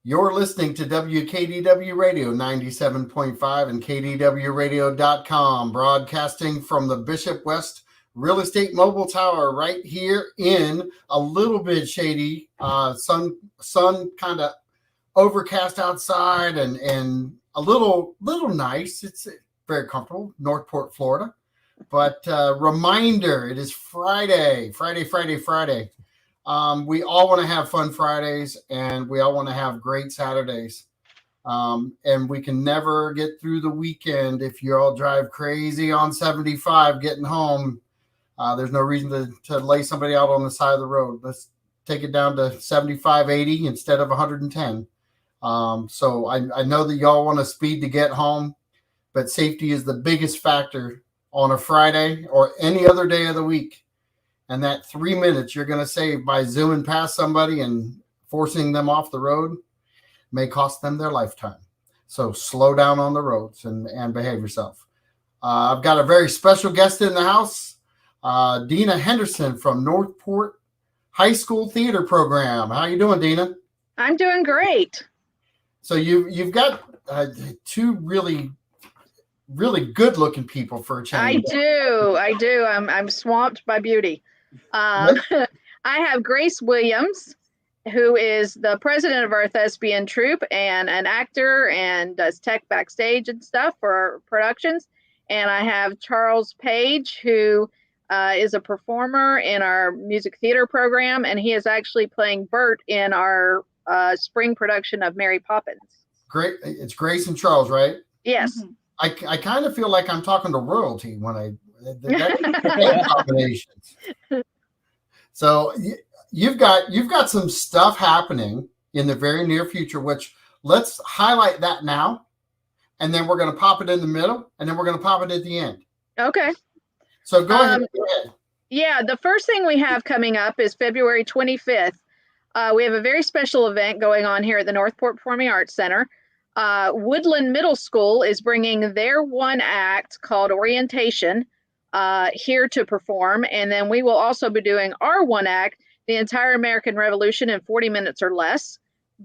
You're listening to WKDW Radio 97.5 and KDWRadio.com, broadcasting from the Bishop West Real Estate Mobile Tower right here in a little bit shady, sun kind of overcast outside and a little nice. It's very comfortable, Northport, Florida. But reminder, it is Friday. We all want to have fun Fridays, and we all want to have great Saturdays. And we can never get through the weekend if you all drive crazy on 75 getting home. There's no reason to lay somebody out on the side of the road. Let's take it down to 75, 80 instead of 110. So I know that y'all want to speed to get home, but safety is the biggest factor on a Friday or any other day of the week. And that 3 minutes you're going to save by zooming past somebody and forcing them off the road may cost them their lifetime. So slow down on the roads and behave yourself. I've got a very special guest in the house, Dena Henderson from Northport High School Theater Program. How you doing, Dena? I'm doing great. So you've got two really good looking people for a change. I do. I'm swamped by beauty. I have Grace Williams, who is the president of our Thespian troupe and an actor and does tech backstage and stuff for our productions. And I have Charles Page, who is a performer in our music theater program, and he is actually playing Bert in our spring production of Mary Poppins. Great. It's Grace and Charles, right? Yes. Mm-hmm. I kind of feel like I'm talking to royalty when that combinations. So you've got some stuff happening in the very near future, which let's highlight that now, and then we're going to pop it in the middle, and then we're going to pop it at the end. Okay. So go ahead. Yeah, the first thing we have coming up is February 25th. We have a very special event going on here at the Northport Performing Arts Center. Woodland Middle School is bringing their one act called Orientation here to perform. And then we will also be doing our one act, The Entire American Revolution in 40 minutes or less.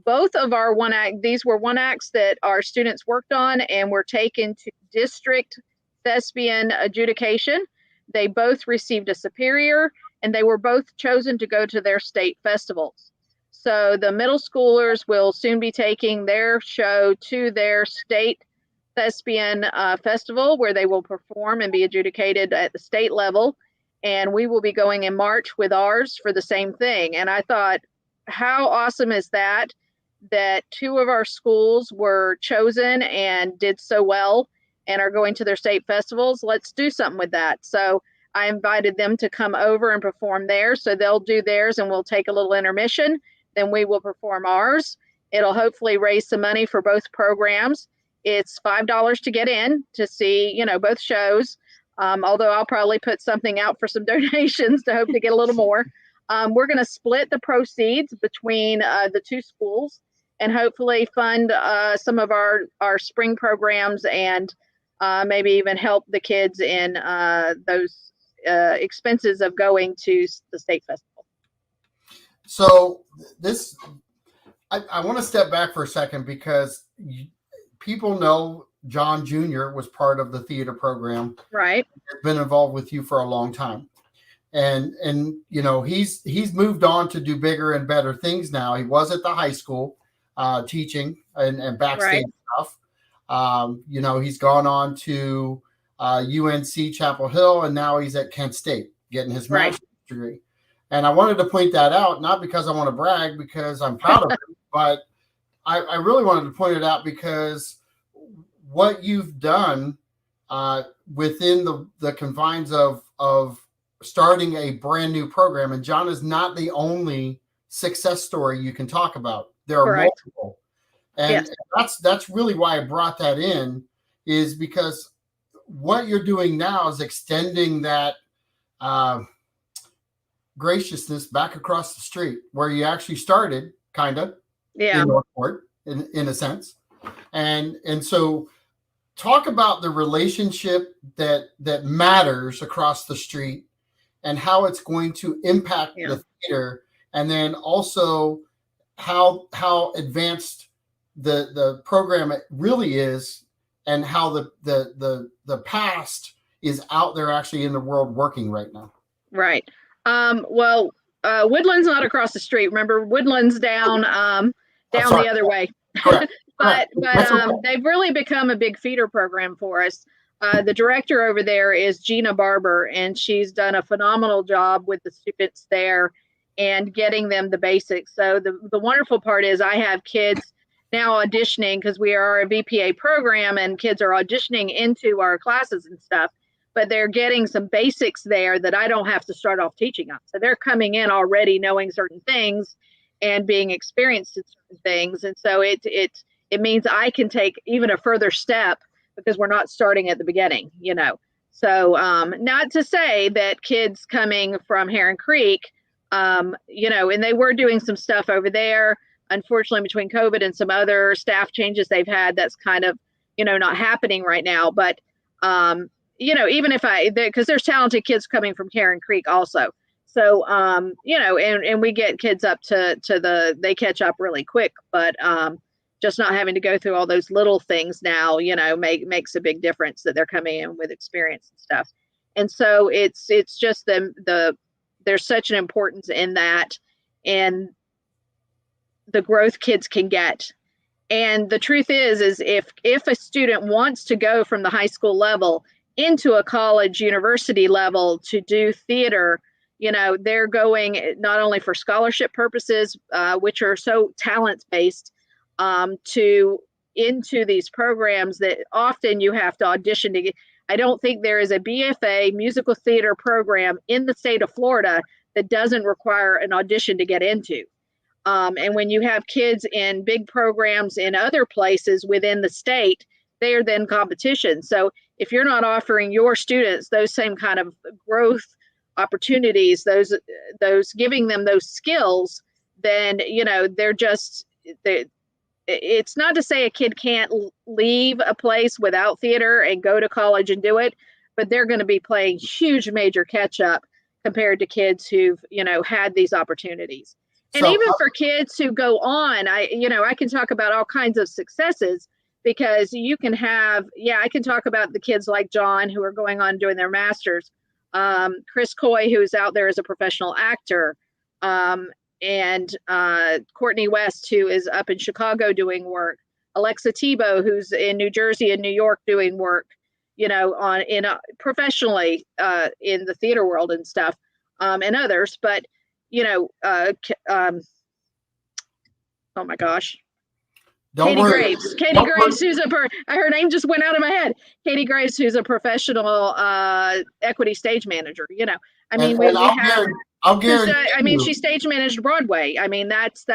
Both of our these were one acts that our students worked on and were taken to district thespian adjudication. They both received a superior, and they were both chosen to go to their state festivals. So the middle schoolers will soon be taking their show to their state thespian festival, where they will perform and be adjudicated at the state level. And we will be going in March with ours for the same thing. And I thought, how awesome is that two of our schools were chosen and did so well and are going to their state festivals? Let's do something with that. So I invited them to come over and perform theirs. So they'll do theirs and we'll take a little intermission. Then we will perform ours. It'll hopefully raise some money for both programs. It's $5 to get in to see, both shows. Although I'll probably put something out for some donations to hope to get a little more. We're going to split the proceeds between the two schools and hopefully fund some of our spring programs and maybe even help the kids in those expenses of going to the state festival. So I want to step back for a second because people know John Jr. was part of the theater program. Right. He's been involved with you for a long time. And he's moved on to do bigger and better things now. He was at the high school teaching and backstage stuff. He's gone on to UNC Chapel Hill, and now he's at Kent State getting his master's degree. And I wanted to point that out, not because I want to brag, because I'm proud of him, but I really wanted to point it out because what you've done within the confines of starting a brand new program, and John is not the only success story you can talk about. There are multiple. And that's really why I brought that in, is because what you're doing now is extending that graciousness back across the street where you actually started, kind of, in Northport, in a sense. And so talk about the relationship that matters across the street and how it's going to impact the theater. And then also how advanced the program really is, and how the past is out there actually in the world working right now. Right. Well, Woodland's not across the street. Remember, Woodland's down the other way. Correct. but Okay. they've really become a big feeder program for us. The director over there is Gina Barber, and she's done a phenomenal job with the students there and getting them the basics. So the wonderful part is I have kids now auditioning, because we are a VPA program and kids are auditioning into our classes and stuff, but they're getting some basics there that I don't have to start off teaching them. So they're coming in already knowing certain things and being experienced in certain things. And so it means I can take even a further step, because we're not starting at the beginning, you know. So not to say that kids coming from Heron Creek, you know, and they were doing some stuff over there. Unfortunately, between COVID and some other staff changes they've had, that's kind of, you know, not happening right now. But, you know, even if because there's talented kids coming from Heron Creek also. So, you know, and we get kids up to they catch up really quick, but just not having to go through all those little things now, you know, makes a big difference that they're coming in with experience and stuff. And so it's just there's such an importance in that, and the growth kids can get. And the truth is if a student wants to go from the high school level into a college university level to do theater, you know, they're going not only for scholarship purposes, which are so talent based, into these programs that often you have to audition to get. I don't think there is a BFA musical theater program in the state of Florida that doesn't require an audition to get into. And when you have kids in big programs in other places within the state, they are then competition. So if you're not offering your students those same kind of growth opportunities, those giving them those skills, then, you know, it's not to say a kid can't leave a place without theater and go to college and do it, but they're going to be playing huge major catch up compared to kids who've, you know, had these opportunities. And So, even for kids who go on, I can talk about all kinds of successes, because you can have, I can talk about the kids like John who are going on doing their masters, Chris Coy, who's out there as a professional actor, and Courtney West, who is up in Chicago doing work, Alexa Tebow, who's in New Jersey and New York doing work, you know, professionally in the theater world and stuff, and others. But, you know, oh my gosh. Katie Graves, who's her name just went out of my head. Katie Graves, who's a professional equity stage manager. You know, I mean, I'll guarantee. I mean, she stage managed Broadway. I mean, that's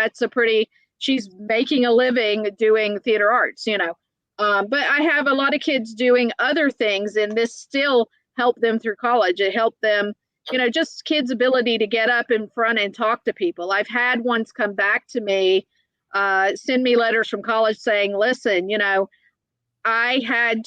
she's making a living doing theater arts. You know, but I have a lot of kids doing other things, and this still helped them through college. It helped them, you know, just kids' ability to get up in front and talk to people. I've had ones come back to me, send me letters from college saying, listen, you know, I had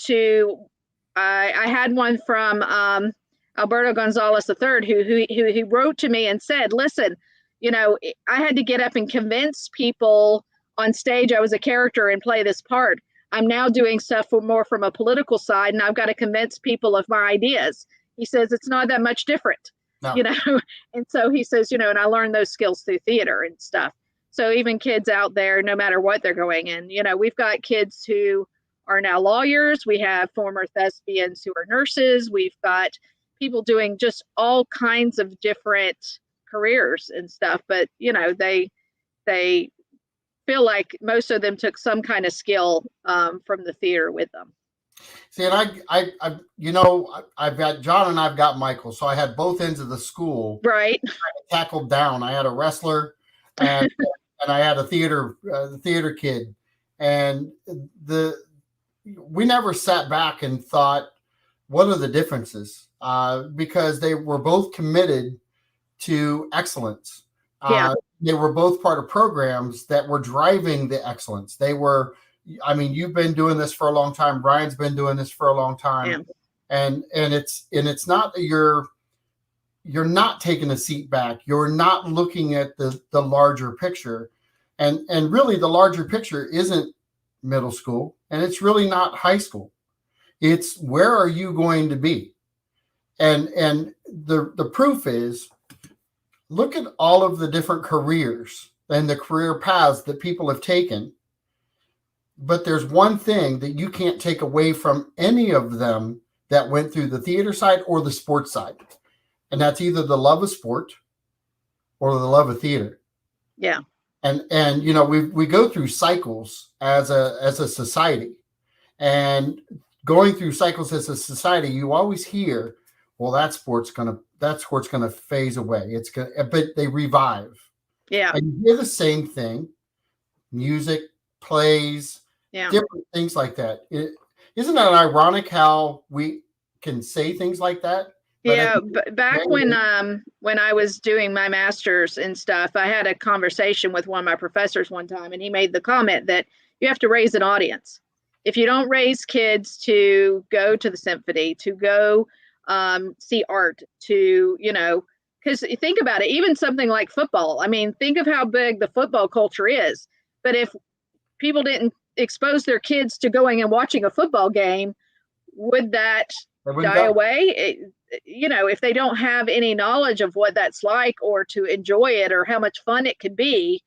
one from Alberto Gonzalez III, who wrote to me and said, listen, you know, I had to get up and convince people on stage I was a character and play this part. I'm now doing stuff more from a political side, and I've got to convince people of my ideas. He says, it's not that much different, you know? And so he says, you know, and I learned those skills through theater and stuff. So even kids out there, no matter what they're going in, you know, we've got kids who are now lawyers. We have former thespians who are nurses. We've got people doing just all kinds of different careers and stuff. But, you know, they feel like most of them took some kind of skill from the theater with them. See, and I you know, I've got John and I've got Michael, so I had both ends of the school right tackled down. I had a wrestler and I had a theater kid, and we never sat back and thought, what are the differences? Because they were both committed to excellence. They were both part of programs that were driving the excellence. They were. I mean, you've been doing this for a long time. Brian's been doing this for a long time, and it's not you're not taking a seat back. You're not looking at the larger picture. And really the larger picture isn't middle school, and it's really not high school. It's where are you going to be? And the proof is, look at all of the different careers and the career paths that people have taken. But there's one thing that you can't take away from any of them that went through the theater side or the sports side. And that's either the love of sport or the love of theater. Yeah. And you know, we go through cycles as a society. And going through cycles as a society, you always hear, well, that sport's gonna phase away. But they revive. Yeah. And you hear the same thing, music, plays, different things like that. Isn't it ironic how we can say things like that? Yeah, back when I was doing my master's and stuff, I had a conversation with one of my professors one time, and he made the comment that you have to raise an audience. If you don't raise kids to go to the symphony, to go see art, to, you know, because think about it, even something like football. I mean, think of how big the football culture is. But if people didn't expose their kids to going and watching a football game, would that die away? You know, if they don't have any knowledge of what that's like, or to enjoy it, or how much fun it could be,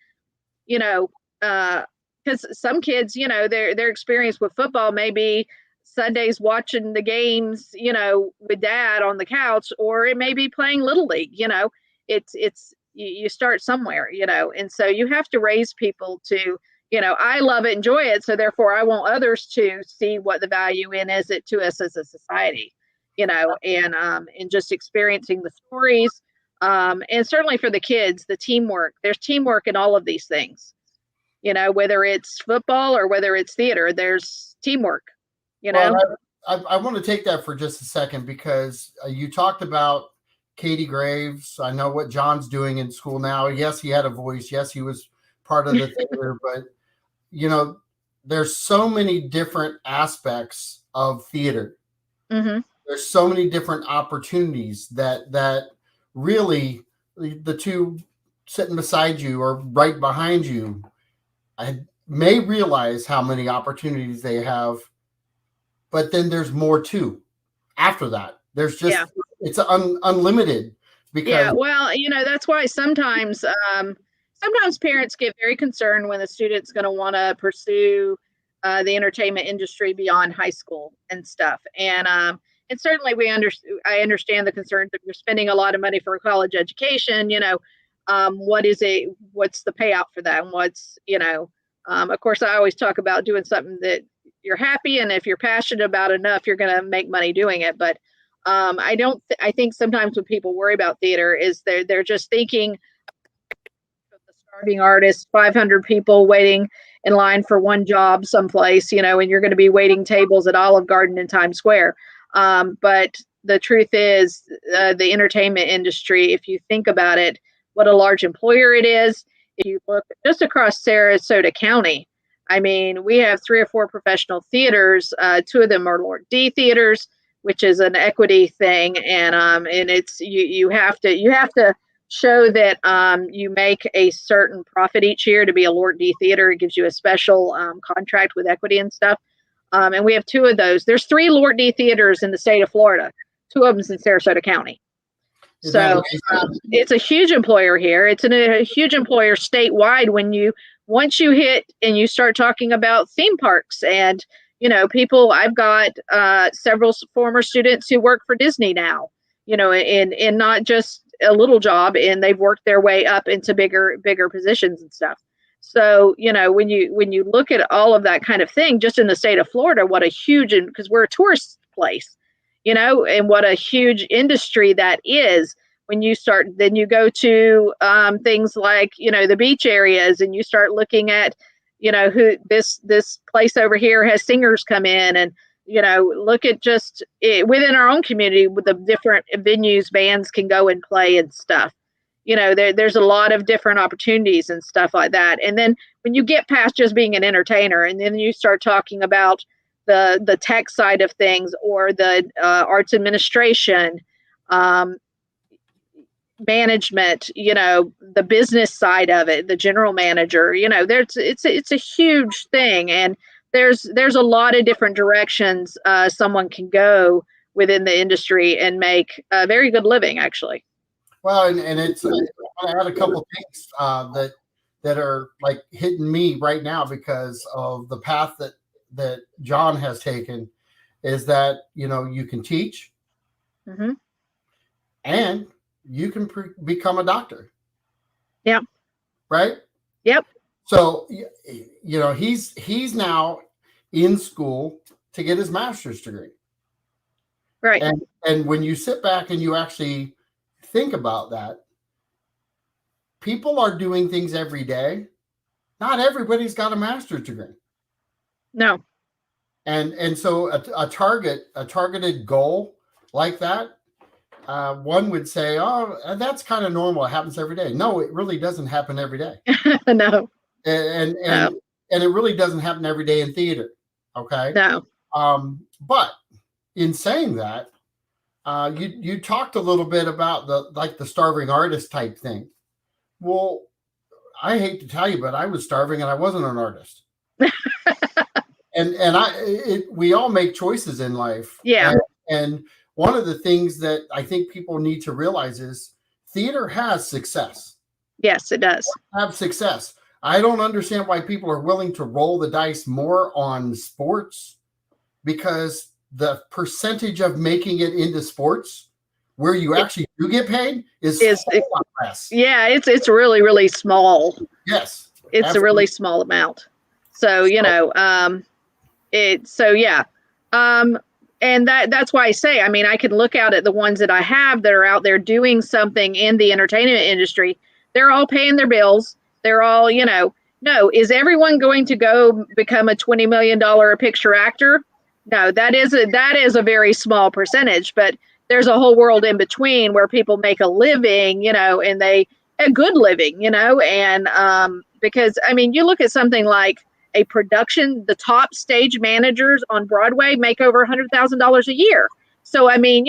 you know, because some kids, you know, their experience with football may be Sundays watching the games, you know, with dad on the couch, or it may be playing little league. You know, it's you start somewhere, you know, and so you have to raise people to, you know, I love it, enjoy it, so therefore I want others to see what the value in is it to us as a society, you know, and just experiencing the stories, and certainly for the kids, the teamwork. There's teamwork in all of these things, you know, whether it's football or whether it's theater, there's teamwork, you know. Well, I want to take that for just a second, because you talked about Katie Graves. I know what John's doing in school now. Yes, he had a voice. Yes, he was part of the theater, but you know, there's so many different aspects of theater. Mm-hmm. There's so many different opportunities that really the two sitting beside you or right behind you, I may realize how many opportunities they have, but then there's more too. After that, there's just it's unlimited. Because well, you know, that's why sometimes parents get very concerned when the student's going to want to pursue the entertainment industry beyond high school and stuff. And certainly I understand the concerns that you're spending a lot of money for a college education, you know, what's the payout for that? And what's, you know, of course, I always talk about doing something that you're happy, and if you're passionate about enough, you're going to make money doing it. But I think sometimes when people worry about theater is they're just thinking the starving artist, 500 people waiting in line for one job someplace, you know, and you're going to be waiting tables at Olive Garden in Times Square. But the truth is, the entertainment industry, if you think about it, what a large employer it is. If you look just across Sarasota County, I mean, we have 3 or 4 professional theaters. 2 of them are Lord D theaters, which is an equity thing, and it's you have to show that you make a certain profit each year to be a Lord D theater. It gives you a special contract with equity and stuff. And we have 2 of those. There's 3 Lord D theaters in the state of Florida. 2 of them's in Sarasota County. So it's a huge employer here. It's a huge employer statewide. Once you hit and you start talking about theme parks and, you know, people, I've got several former students who work for Disney now, you know, in not just a little job, and they've worked their way up into bigger positions and stuff. So, you know, when you look at all of that kind of thing, just in the state of Florida, what a huge, because we're a tourist place, you know, and what a huge industry that is. When you start, then you go to things like, you know, the beach areas, and you start looking at, you know, who this place over here has singers come in, and, you know, look at just within our own community with the different venues bands can go and play and stuff. You know, there's a lot of different opportunities and stuff like that. And then when you get past just being an entertainer, and then you start talking about the tech side of things, or the arts administration, management, the business side of it, the general manager, it's a huge thing. And there's a lot of different directions someone can go within the industry and make a very good living, actually. Well, and it's I had a couple things that are like hitting me right now because of the path that John has taken. Is that you can teach, Mm-hmm. and you can become a doctor. Yeah. Right. Yep. So he's now in school to get his master's degree. Right. And when you sit back and you actually think about that, people are doing things every day. Not everybody's got a master's degree. No. And so a targeted goal like that, one would say, oh, that's kind of normal. It happens every day. No, it really doesn't happen every day. No. And it really doesn't happen every day in theater. Okay. No. But in saying that, you talked a little bit about the starving artist type thing. Well, I hate to tell you, but I was starving and I wasn't an artist. and we all make choices in life. Yeah. And one of the things that I think people need to realize is theater has success. Yes, it does. Have success. I don't understand why people are willing to roll the dice more on sports, because the percentage of making it into sports where you actually do get paid is a lot less. Yeah, it's really, really small. Yes. It's absolutely a really small amount. So, and that's why I say, I mean, I can look out at the ones that I have that are out there doing something in the entertainment industry. They're all paying their bills. They're all, no, is everyone going to go become a $20 million a picture actor? No, that is a very small percentage, but there's a whole world in between where people make a living, and a good living, and because, I mean, you look at something like a production, the top stage managers on Broadway make over $100,000 a year. So, I mean,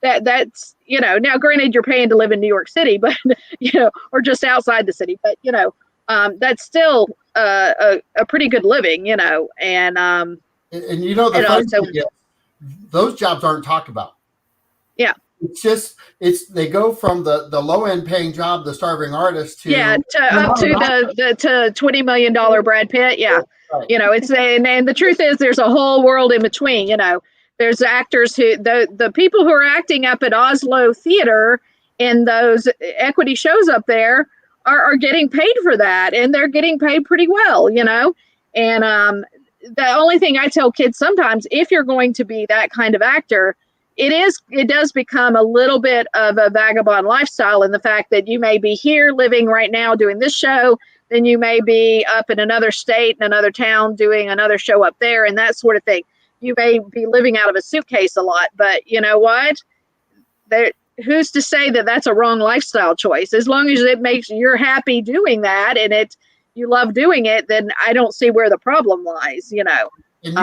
that's, now granted you're paying to live in New York City, but, or just outside the city, but, that's still a pretty good living, and the funny thing is, those jobs aren't talked about. Yeah. They go from the low end paying job, the starving artist, to up to the $20 million Brad Pitt. Yeah. Right. It's and the truth is there's a whole world in between. There's actors who the people who are acting up at Oslo Theater in those equity shows up there are getting paid for that, and they're getting paid pretty well, and the only thing I tell kids sometimes, if you're going to be that kind of actor, it does become a little bit of a vagabond lifestyle in the fact that you may be here living right now doing this show, then you may be up in another state, in another town doing another show up there, and that sort of thing. You may be living out of a suitcase a lot, but you know what? Who's to say that that's a wrong lifestyle choice? As long as it makes you're happy doing that and you love doing it, then I don't see where the problem lies, And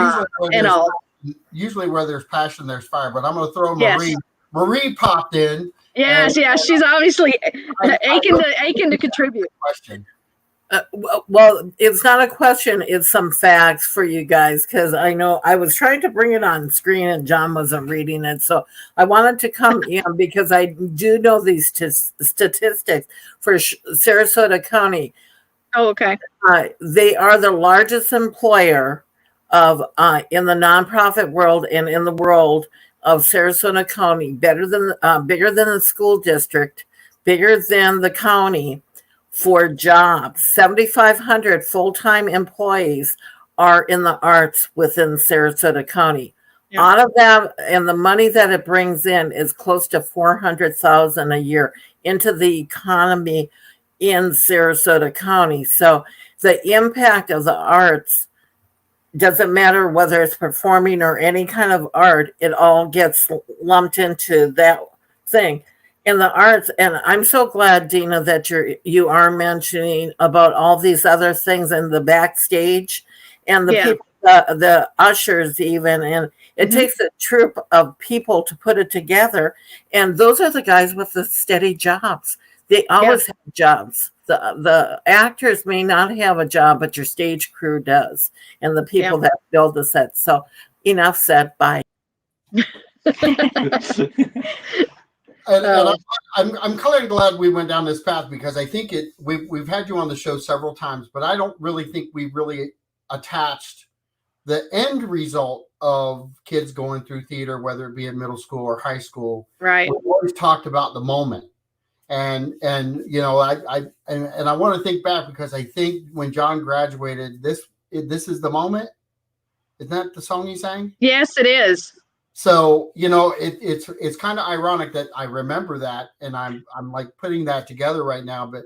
usually where there's passion, there's fire. But I'm going to throw Marie. Yes. Marie popped in. Yes, she's obviously aching to contribute. Question. Well, it's not a question. It's some facts for you guys, because I know I was trying to bring it on screen and John wasn't reading it. So I wanted to come in because I do know these statistics for Sarasota County. Oh, okay. They are the largest employer of in the nonprofit world and in the world of Sarasota County, bigger than the school district, bigger than the county. For jobs, 7,500 full-time employees are in the arts within Sarasota County. Yeah. Out of that, and the money that it brings in is close to $400,000 a year into the economy in Sarasota County. So the impact of the arts doesn't matter whether it's performing or any kind of art; it all gets lumped into that thing. In the arts, and I'm so glad, Dena, that you are mentioning about all these other things in the backstage and the people the ushers even, and it takes a troop of people to put it together. And those are the guys with the steady jobs. They always have jobs. The actors may not have a job, but your stage crew does, and the people that build the set. So enough said. Bye. And I'm kind of glad we went down this path, because I think we've had you on the show several times, but I don't really think we really attached the end result of kids going through theater, whether it be in middle school or high school. Right. We've always talked about the moment. And you know, I want to think back, because I think when John graduated, this is the moment. Isn't that the song he sang? Yes, it is. So, you know, it's kind of ironic that I remember that, and I'm like putting that together right now. But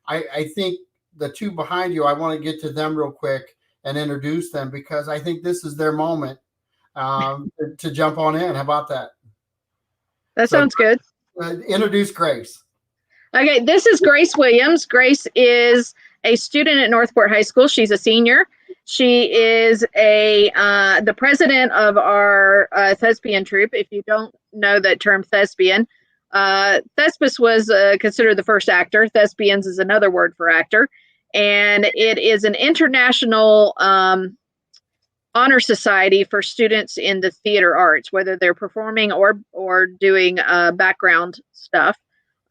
I think the two behind you, I want to get to them real quick and introduce them, because I think this is their moment to jump on in. How about that? That sounds good. Introduce Grace. Okay, this is Grace Williams. Grace is a student at Northport High School. She's a senior. She is the president of our thespian troupe. If you don't know that term, thespian, Thespis was considered the first actor. Thespians is another word for actor. And it is an international honor society for students in the theater arts, whether they're performing or doing background stuff.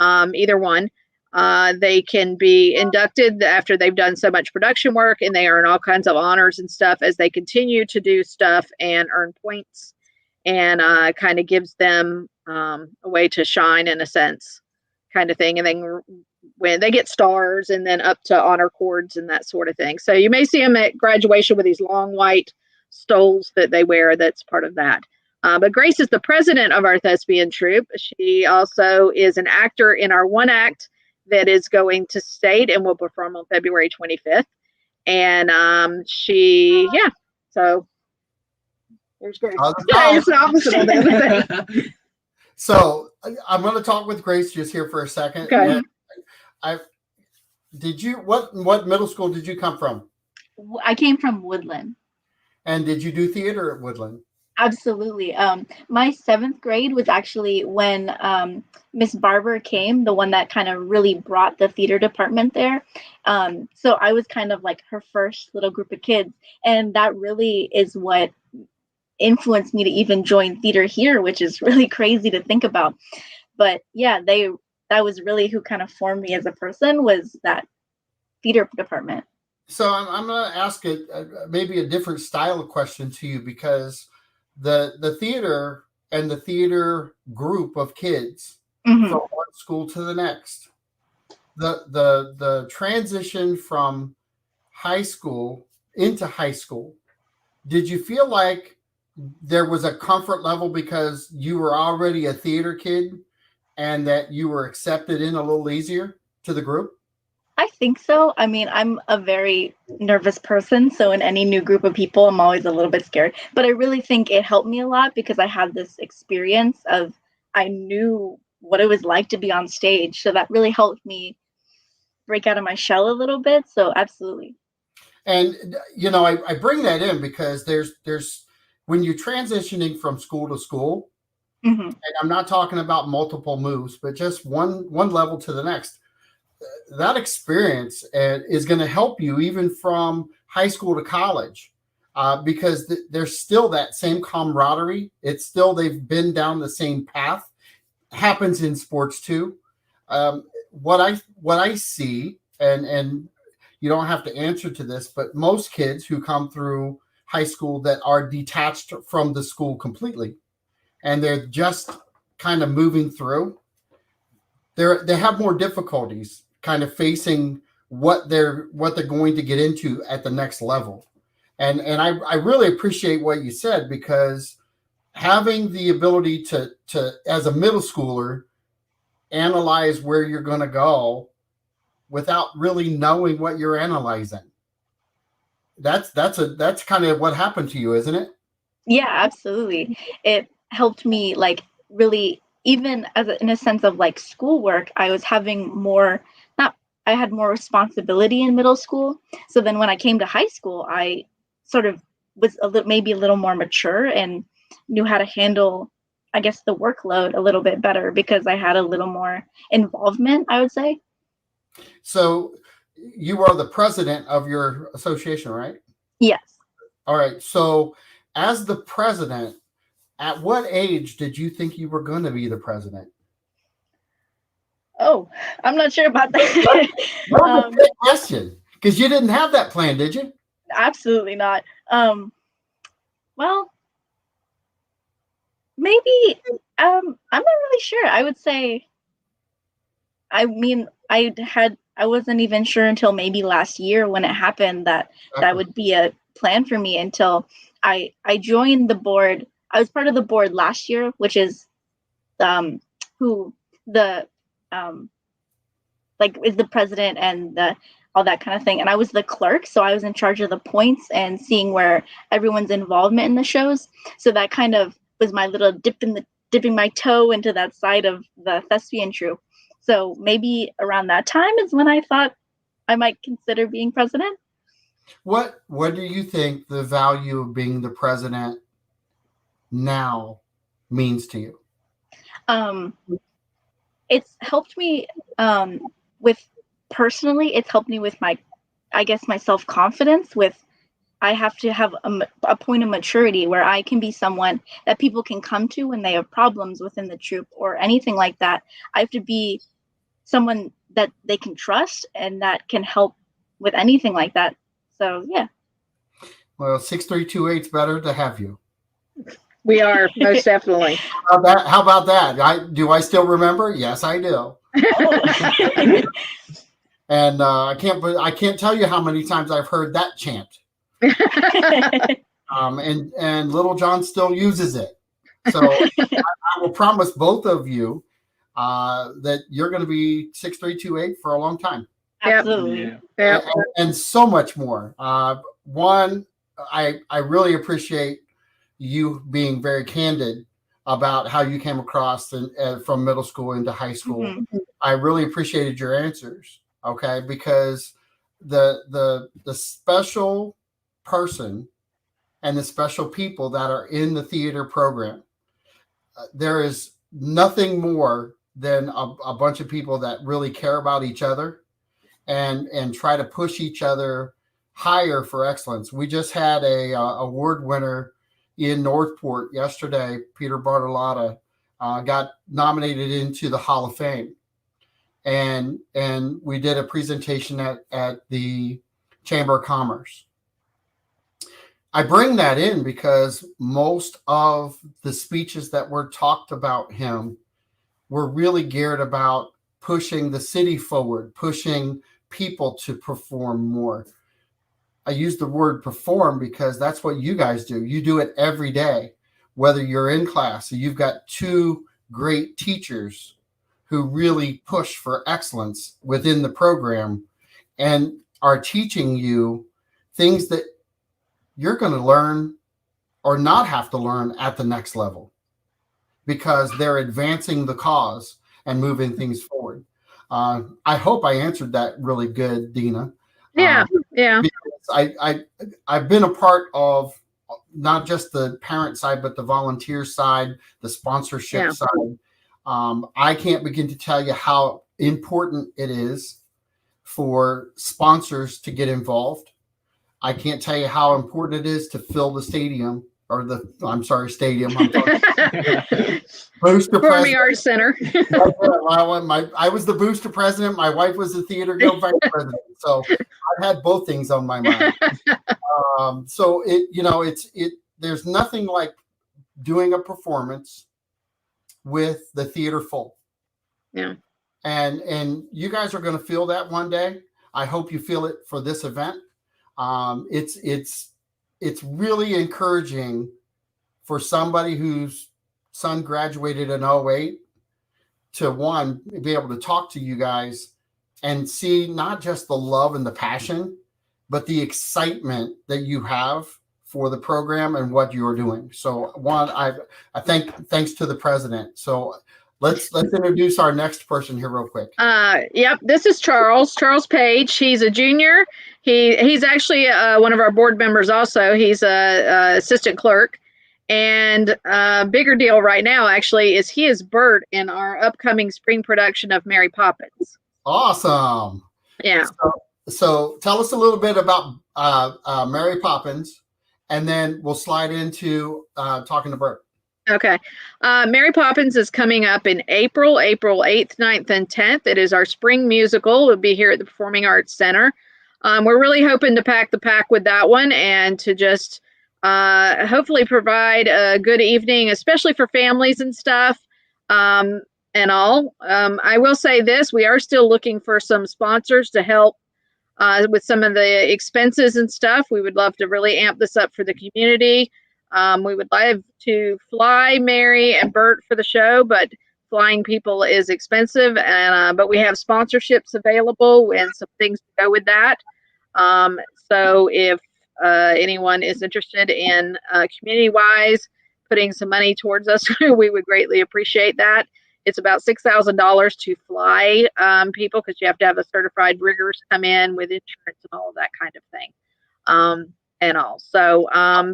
Either one. They can be inducted after they've done so much production work, and they earn all kinds of honors and stuff as they continue to do stuff and earn points, and kind of gives them a way to shine, in a sense, kind of thing. And then when they get stars, and then up to honor cords and that sort of thing. So you may see them at graduation with these long white stoles that they wear. That's part of that. But Grace is the president of our thespian troupe. She also is an actor in our one act that is going to state and will perform on February 25th. And so there's Grace. It's the opposite of the other thing. So I'm going to talk with Grace just here for a second. Okay. What middle school did you come from? I came from Woodland. And did you do theater at Woodland? Absolutely. My 7th grade was actually when Miss Barber came, the one that kind of really brought the theater department there. So I was kind of like her first little group of kids. And that really is what influenced me to even join theater here, which is really crazy to think about. But yeah, that was really who kind of formed me as a person, was that theater department. So I'm going to ask maybe a different style of question to you, because the theater and the theater group of kids from one school to the next, the transition from high school into high school, did you feel like there was a comfort level because you were already a theater kid and that you were accepted in a little easier to the group? I think so. I mean, I'm a very nervous person, so in any new group of people, I'm always a little bit scared. But I really think it helped me a lot, because I had this experience of, I knew what it was like to be on stage. So that really helped me break out of my shell a little bit. So absolutely. And, you know, I bring that in because there's when you're transitioning from school to school, and I'm not talking about multiple moves, but just one level to the next. That experience is going to help you even from high school to college, because there's still that same camaraderie. It's still, they've been down the same path. Happens in sports too. What I see, and you don't have to answer to this, but most kids who come through high school that are detached from the school completely, and they're just kind of moving through, they have more difficulties kind of facing what they're going to get into at the next level. And I really appreciate what you said, because having the ability to as a middle schooler analyze where you're going to go without really knowing what you're analyzing, that's kind of what happened to you, isn't it? Yeah, absolutely. It helped me, like, really, even in a sense of like schoolwork. I was having I had more responsibility in middle school. So then when I came to high school, I sort of was maybe a little more mature and knew how to handle, I guess, the workload a little bit better because I had a little more involvement, I would say. So you are the president of your association, right? Yes. All right. So as the president, at what age did you think you were going to be the president? Oh, I'm not sure about that. That's a good question, because you didn't have that plan, did you? Absolutely not. Well, maybe I'm not really sure. I would say, I mean, I wasn't even sure until maybe last year when it happened that would be a plan for me until I joined the board. I was part of the board last year, which is who the like is the president and the all that kind of thing. And I was the clerk, so I was in charge of the points and seeing where everyone's involvement in the shows. So that kind of was my little dipping my toe into that side of the thespian troupe. So maybe around that time is when I thought I might consider being president. What do you think the value of being the president now means to you? It's helped me it's helped me with my self-confidence. I have to have a point of maturity where I can be someone that people can come to when they have problems within the troupe or anything like that. I have to be someone that they can trust and that can help with anything like that. So, yeah. Well, 6328 is better to have you. We are, most definitely. How about that? Do I still remember? Yes, I do. And I can't tell you how many times I've heard that chant. And Little John still uses it. So I will promise both of you that you're going to be 6328 for a long time. Absolutely. Yeah. And so much more. One, I really appreciate you being very candid about how you came across from middle school into high school. Mm-hmm. I really appreciated your answers. Okay, because the special person and the special people that are in the theater program, there is nothing more than a bunch of people that really care about each other and try to push each other higher for excellence. We just had a award winner in Northport yesterday. Peter Bartolotta got nominated into the Hall of Fame. And we did a presentation at the Chamber of Commerce. I bring that in because most of the speeches that were talked about him were really geared about pushing the city forward, pushing people to perform more. I use the word perform because that's what you guys do. You do it every day, whether you're in class. So you've got two great teachers who really push for excellence within the program and are teaching you things that you're going to learn or not have to learn at the next level because they're advancing the cause and moving things forward. I hope I answered that really good, Dena. Yeah. Because I've been a part of not just the parent side, but the volunteer side, the sponsorship side. I can't begin to tell you how important it is for sponsors to get involved. I can't tell you how important it is to fill the stadium stadium. Booster Performing Arts Center. I was the booster president. My wife was the theater guild vice president. So I had both things on my mind. So there's nothing like doing a performance with the theater full. Yeah. And you guys are going to feel that one day. I hope you feel it for this event. It's really encouraging for somebody whose son graduated in 2008 to be able to talk to you guys and see not just the love and the passion, but the excitement that you have for the program and what you're doing. So thanks to the president. So let's introduce our next person here real quick. Yep, this is Charles Page. He's a junior. He's actually one of our board members also. He's a assistant clerk. And bigger deal right now actually is he is Bert in our upcoming spring production of Mary Poppins. Awesome. Yeah. So tell us a little bit about Mary Poppins, and then we'll slide into talking to Bert. Okay. Mary Poppins is coming up in April 8th, 9th, and 10th. It is our spring musical. It'll be here at the Performing Arts Center. We're really hoping to pack the pack with that one and to just hopefully provide a good evening, especially for families and stuff and all. I will say this, we are still looking for some sponsors to help with some of the expenses and stuff. We would love to really amp this up for the community. We would love to fly Mary and Bert for the show, but flying people is expensive. And but we have sponsorships available and some things to go with that. So if anyone is interested in community-wise putting some money towards us, we would greatly appreciate that. It's about $6,000 to fly people because you have to have a certified riggers come in with insurance and all of that kind of thing. And all. So,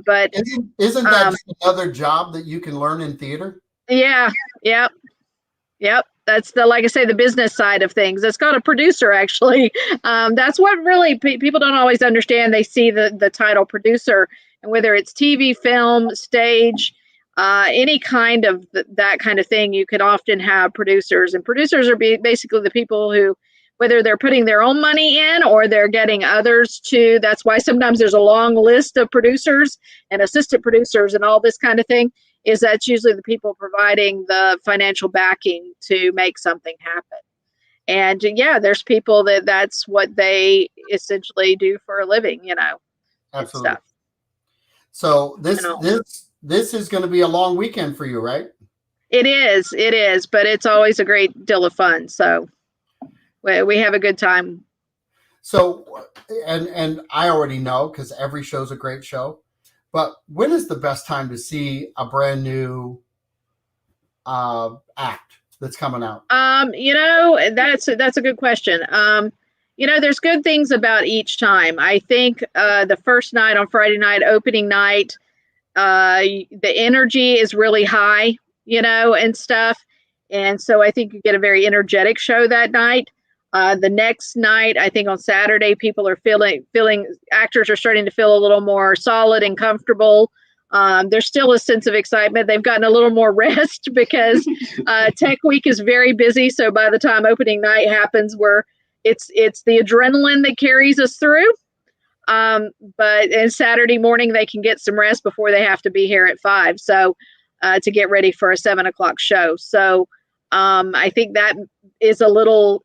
but isn't that just another job that you can learn in theater? Yeah. Yep. That's like I say, the business side of things. It's got a producer actually. That's what really people don't always understand. They see the title producer, and whether it's TV, film, stage, any kind of that kind of thing, you can often have producers, and producers are basically the people who, whether they're putting their own money in or they're getting others to. That's why sometimes there's a long list of producers and assistant producers and all this kind of thing, is that's usually the people providing the financial backing to make something happen. And yeah, there's people that's what they essentially do for a living, Absolutely. Stuff. So this is going to be a long weekend for you, right? It is, but it's always a great deal of fun. So we have a good time. So, and I already know because every show's a great show, but when is the best time to see a brand new act that's coming out? That's a good question. There's good things about each time. I think the first night on Friday night, opening night, the energy is really high, and stuff. And so I think you get a very energetic show that night. The next night, I think on Saturday, people are actors are starting to feel a little more solid and comfortable. There's still a sense of excitement. They've gotten a little more rest because Tech Week is very busy. So by the time opening night happens, it's the adrenaline that carries us through. But Saturday morning, they can get some rest before they have to be here at 5. So to get ready for a 7:00 show. So I think that is a little,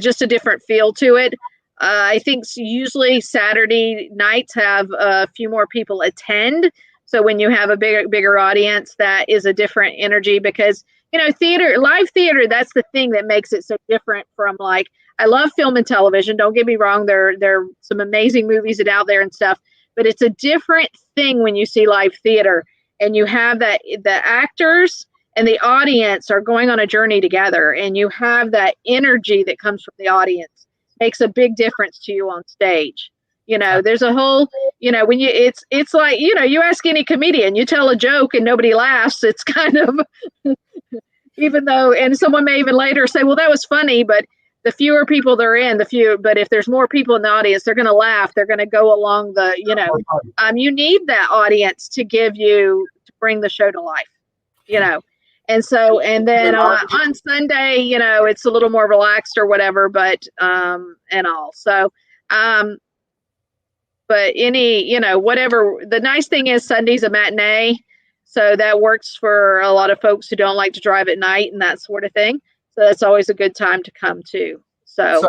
just a different feel to it. I think usually Saturday nights have a few more people attend. So when you have a bigger audience, that is a different energy because, live theater, that's the thing that makes it so different from I love film and television. Don't get me wrong. There are some amazing movies out there and stuff, but it's a different thing when you see live theater and you have the actors and the audience are going on a journey together, and you have that energy that comes from the audience. Makes a big difference to you on stage. There's a whole, when it's like, you ask any comedian, you tell a joke and nobody laughs. It's kind of, even though, and someone may even later say, well, that was funny, but the fewer people they're in, but if there's more people in the audience, they're going to laugh. They're going to go along you need that audience to bring the show to life, And so, and then on Sunday, it's a little more relaxed or whatever, but, and all. So, but whatever. The nice thing is Sunday's a matinee. So that works for a lot of folks who don't like to drive at night and that sort of thing. So that's always a good time to come too. So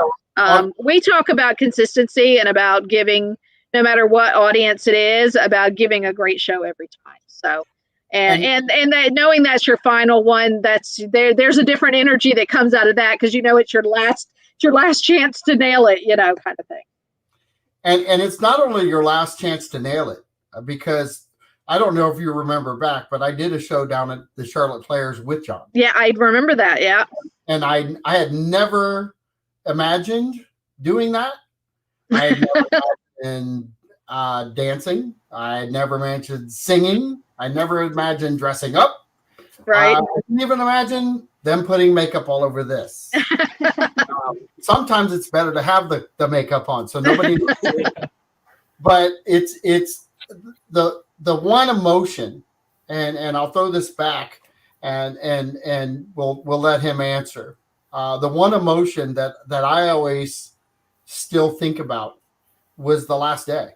we talk about consistency and about giving, no matter what audience it is, about giving a great show every time. So, and that knowing that's your final one, there's a different energy that comes out of that because it's your last chance to nail it, kind of thing. And it's not only your last chance to nail it because I don't know if you remember back, but I did a show down at the Charlotte Players with John. Yeah, I remember that. Yeah. And I had never imagined doing that. I had never imagined dancing. I had never imagined singing. I never imagined dressing up. Right. I didn't even imagine them putting makeup all over this. Sometimes it's better to have the makeup on so nobody but it's the one emotion, and I'll throw this back and we'll let him answer. The one emotion that I always still think about was the last day,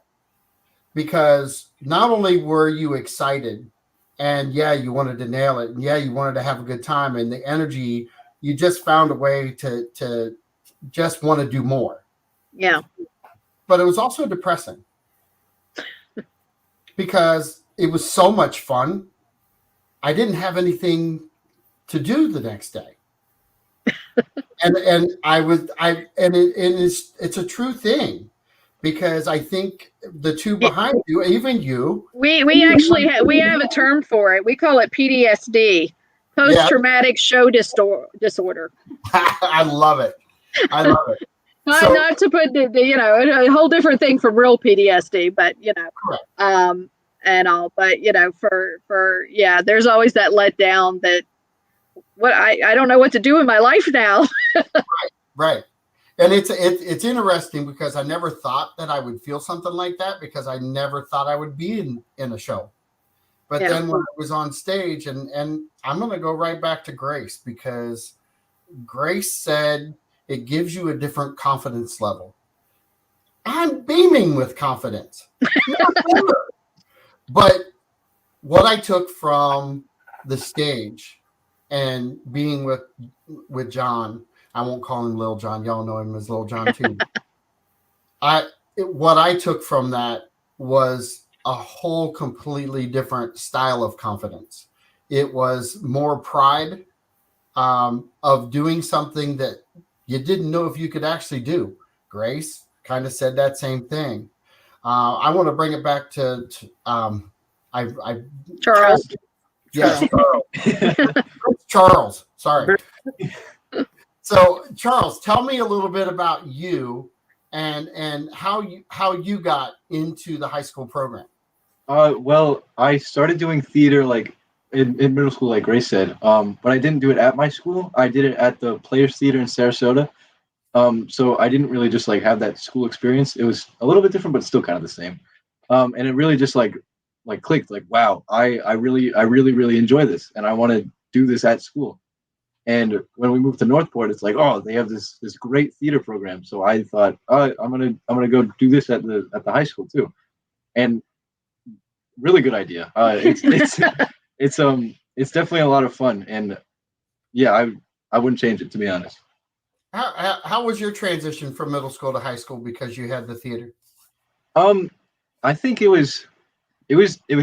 because not only were you excited and yeah, you wanted to nail it, and yeah, you wanted to have a good time, and the energy, you just found a way to just want to do more. Yeah. But it was also depressing because it was so much fun. I didn't have anything to do the next day. and it's a true thing, because I think the two behind you, even you, we actually we have a term for it. We call it PTSD, post-traumatic show disorder. I love it. I love it. Not to put a whole different thing from real PTSD, but and all, but for there's always that letdown that I don't know what to do in my life now. Right. And it's interesting because I never thought that I would feel something like that, because I never thought I would be in a show. But then when I was on stage, and I'm going to go right back to Grace, because Grace said it gives you a different confidence level. I'm beaming with confidence. But what I took from the stage and being with John, I won't call him Lil John. Y'all know him as Lil John too. What I took from that was a whole completely different style of confidence. It was more pride of doing something that you didn't know if you could actually do. Grace kind of said that same thing. I want to bring it back to Charles. Yes, Charles. Sorry. So, Charles, tell me a little bit about you and how you got into the high school program. Well, I started doing theater like in middle school, like Grace said. But I didn't do it at my school. I did it at the Players Theater in Sarasota. So I didn't really just like have that school experience. It was a little bit different, but still kind of the same. And it really just like clicked. Like, wow, I really enjoy this, and I want to do this at school. And when we moved to Northport, it's like, oh, they have this great theater program. So I thought, I'm gonna go do this at the high school too. And really good idea. It's definitely a lot of fun, and yeah, I wouldn't change it, to be honest. How was your transition from middle school to high school because you had the theater? I think it was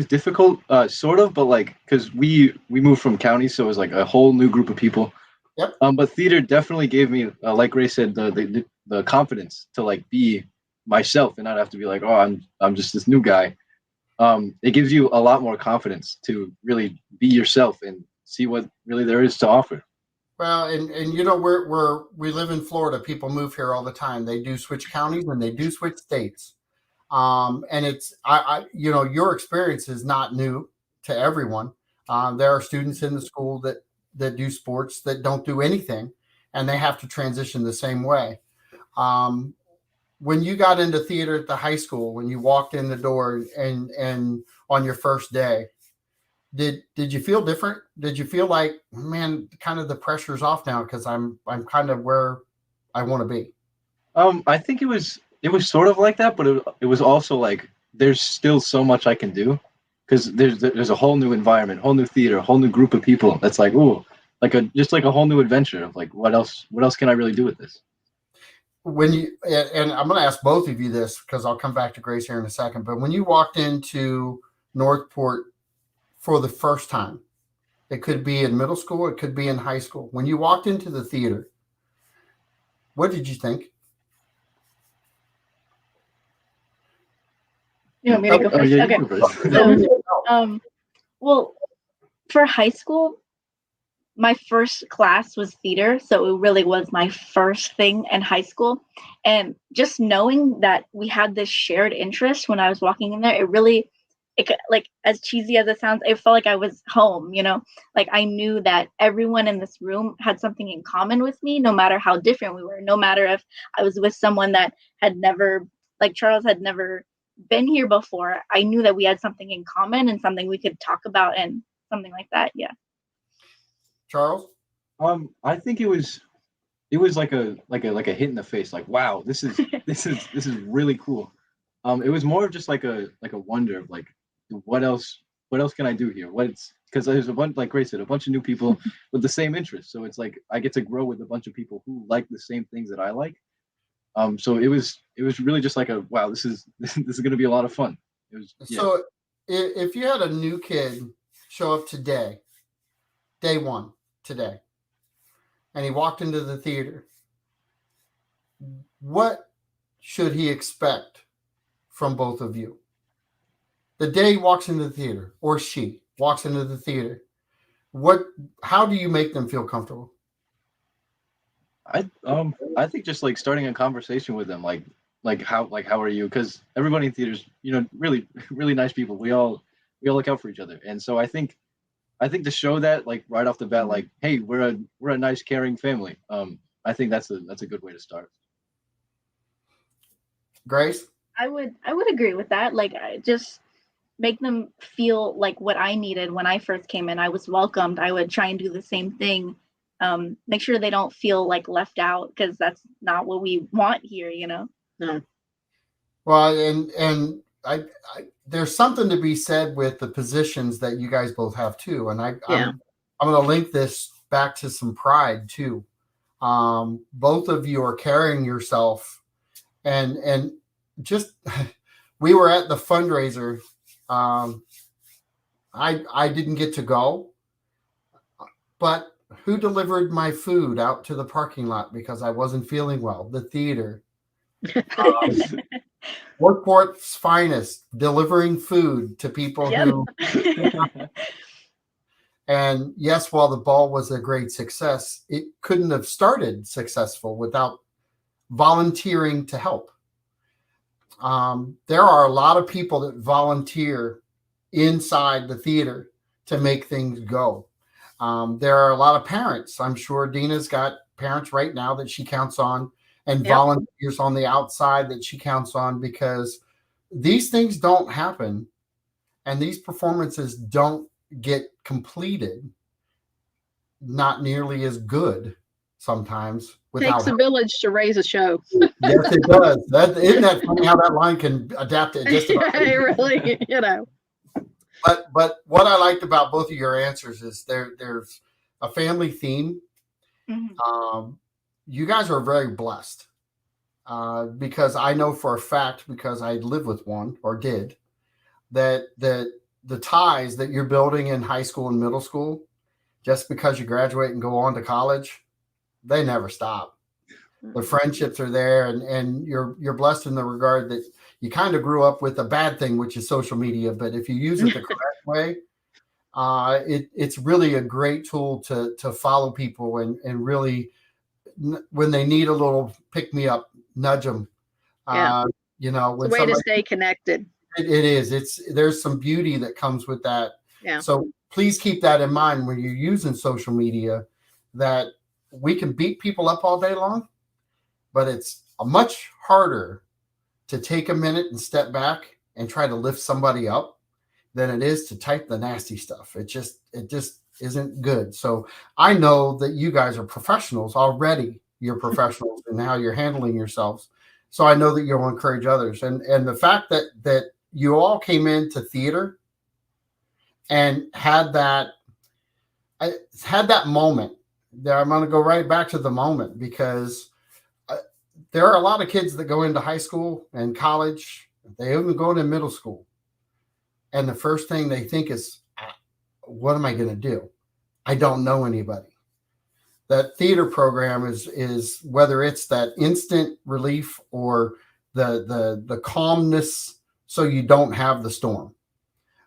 difficult, sort of, but like because we moved from county, so it was like a whole new group of people. Yep. But theater definitely gave me, like Ray said, the confidence to like be myself and not have to be like, oh, I'm just this new guy. It gives you a lot more confidence to really be yourself and see what really there is to offer. Well, and we live in Florida. People move here all the time. They do switch counties and they do switch states. And it's your experience is not new to everyone. There are students in the school that do sports that don't do anything, and they have to transition the same way. When you got into theater at the high school, when you walked in the door and on your first day, did you feel different? Did you feel like, man, kind of the pressure's off now because I'm kind of where I want to be? I think it was sort of like that, but it was also like there's still so much I can do because there's a whole new environment, whole new theater, whole new group of people. That's like, ooh, just like a whole new adventure of like what else can I really do with this? When you, and I'm going to ask both of you this because I'll come back to Grace here in a second, but when you walked into Northport for the first time, it could be in middle school, it could be in high school. When you walked into the theater, what did you think? You want me to go first? Yeah, okay. you go first. Well, for high school, my first class was theater, so it really was my first thing in high school. And just knowing that we had this shared interest when I was walking in there, like, as cheesy as it sounds, it felt like I was home, like I knew that everyone in this room had something in common with me, no matter how different we were, no matter if I was with someone that had never, like Charles, had never been here before. I knew that we had something in common and something we could talk about and something like that. Yeah. Charles? I think it was like a hit in the face. Like, wow, this is really cool. It was more of just like a wonder of like, what else can I do here? Because there's a bunch, like Grace said, a bunch of new people with the same interests. So it's like I get to grow with a bunch of people who like the same things that I like. So it was really just like a wow, this is going to be a lot of fun. It was. Yeah. So if you had a new kid show up today, day one today, and he walked into the theater, what should he expect from both of you? The day he walks into the theater, or she walks into the theater, how do you make them feel comfortable? I think just like starting a conversation with them, like how are you? Because everybody in theaters, really really nice people. We all look out for each other, and so I think to show that like right off the bat, like, hey, we're a nice, caring family. I think that's a good way to start. Grace? I would agree with that. Like, I just make them feel like what I needed when I first came in. I was welcomed. I would try and do the same thing. Make sure they don't feel like left out, because that's not what we want here, No. Well, and I there's something to be said with the positions that you guys both have too. And I'm going to link this back to some pride too. Both of you are carrying yourself, and just we were at the fundraiser. I didn't get to go, but who delivered my food out to the parking lot because I wasn't feeling well? The theater. Workport's finest, delivering food to people who. And yes, while the ball was a great success, it couldn't have started successful without volunteering to help. There are a lot of people that volunteer inside the theater to make things go. There are a lot of parents. I'm sure Dena's got parents right now that she counts on, and volunteers on the outside that she counts on, because these things don't happen and these performances don't get completed not nearly as good sometimes. Takes a village to raise a show. Yes, it does. Isn't that funny how that line can adapt to just about it really, But what I liked about both of your answers is there's a family theme. Mm-hmm. You guys are very blessed, because I know for a fact, because I live with one, or did, that the ties that you're building in high school and middle school, just because you graduate and go on to college, they never stop. The friendships are there, and you're blessed in the regard that you kind of grew up with a bad thing, which is social media. But if you use it the correct way, it's really a great tool to follow people and really, when they need a little pick me up, nudge them. When it's a way to stay connected. It is. There's some beauty that comes with that. Yeah. So please keep that in mind when you're using social media, that we can beat people up all day long, but it's much harder to take a minute and step back and try to lift somebody up than it is to type the nasty stuff. It just isn't good. So I know that you guys are professionals already. You're professionals in how you're handling yourselves. So I know that you'll encourage others. And the fact that you all came into theater and had that moment there, I'm going to go right back to the moment, because there are a lot of kids that go into high school and college. They even go into middle school, and the first thing they think is, what am I going to do? I don't know anybody. That theater program is whether it's that instant relief or the calmness, so you don't have the storm.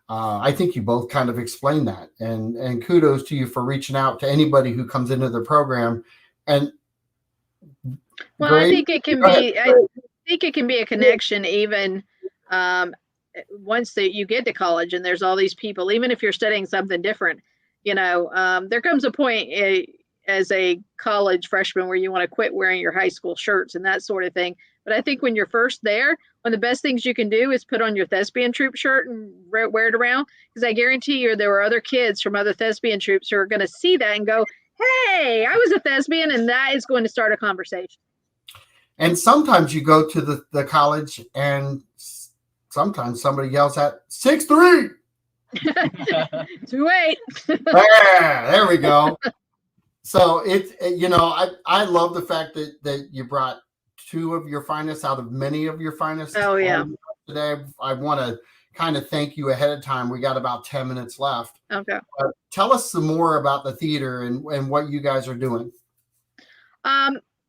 I think you both kind of explained that, and kudos to you for reaching out to anybody who comes into the program. And well, I think it can be. I think it can be a connection even once that you get to college and there's all these people. Even if you're studying something different, there comes a point as a college freshman where you want to quit wearing your high school shirts and that sort of thing. But I think when you're first there, one of the best things you can do is put on your thespian troop shirt and wear it around, because I guarantee you there were other kids from other thespian troops who are going to see that and go, hey, I was a thespian, and that is going to start a conversation. And sometimes you go to the college and sometimes somebody yells at 6'3". Too late. There we go. So I love the fact that you brought two of your finest out of many of your finest. Oh yeah. Today, I want to kind of thank you ahead of time. We got about 10 minutes left. Okay. Tell us some more about the theater and what you guys are doing.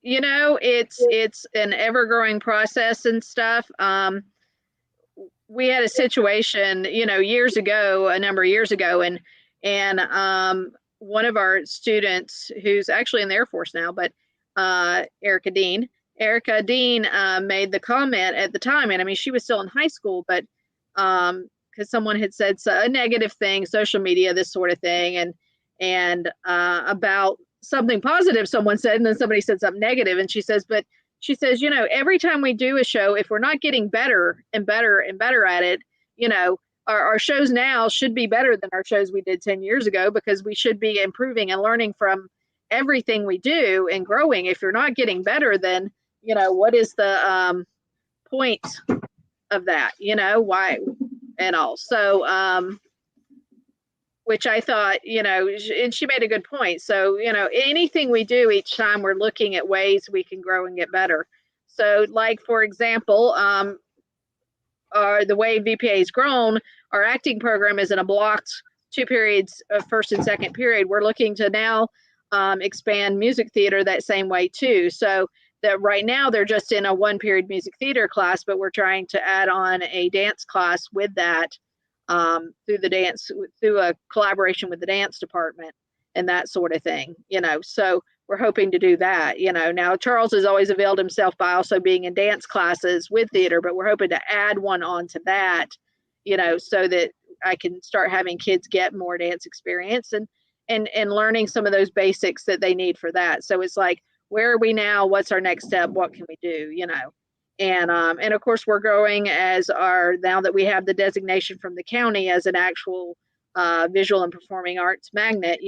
It's an ever-growing process and stuff. We had a situation, a number of years ago, and one of our students, who's actually in the Air Force now, but Erica Dean made the comment at the time, and I mean, she was still in high school, but because someone had said a negative thing, social media, this sort of thing, and about something positive someone said, and then somebody said something negative, and she says, every time we do a show, if we're not getting better and better and better at it, our shows now should be better than our shows we did 10 years ago, because we should be improving and learning from everything we do and growing. If you're not getting better, then, what is the point of that? Why and all. So, which I thought, and she made a good point. So, anything we do each time, we're looking at ways we can grow and get better. So, like, for example, the way VPA has grown, our acting program is in a blocked 2 periods of first and second period. We're looking to now expand music theater that same way too. So that right now they're just in a 1 period music theater class, but we're trying to add on a dance class with that through a collaboration with the dance department and that sort of thing, so we're hoping to do that. Now Charles has always availed himself by also being in dance classes with theater, but we're hoping to add one on to that, so that I can start having kids get more dance experience and learning some of those basics that they need for that. So it's like, where are we now? What's our next step? What can we do? And of course we're growing now that we have the designation from the county as an actual visual and performing arts magnet,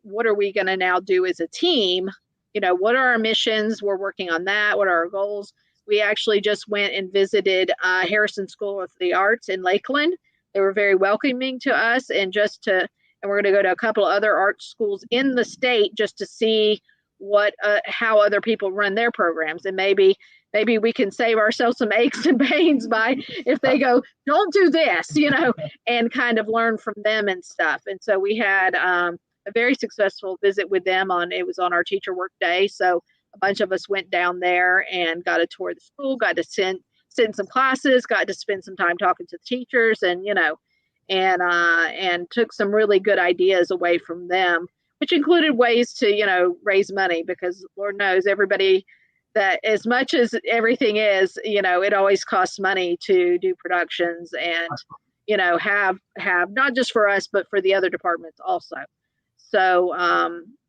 what are we going to now do as a team? What are our missions? We're working on that. What are our goals? We actually just went and visited Harrison School of the Arts in Lakeland. They were very welcoming to us, and we're going to go to a couple of other art schools in the state just to see how other people run their programs, and maybe we can save ourselves some aches and pains by if they go, don't do this, and kind of learn from them and stuff. And so we had a very successful visit with them it was on our teacher work day. So a bunch of us went down there and got a tour of the school, got to sit in some classes, got to spend some time talking to the teachers, and took some really good ideas away from them, which included ways to, raise money, because Lord knows everybody that as much as everything is, it always costs money to do productions and, have not just for us, but for the other departments also. So,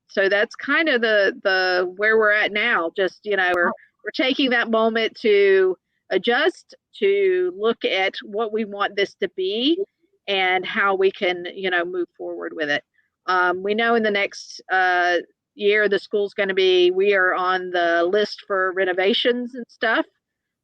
so that's kind of the where we're at now. Just, we're taking that moment to adjust, to look at what we want this to be and how we can, move forward with it. We know in the next year the school's going to we are on the list for renovations and stuff.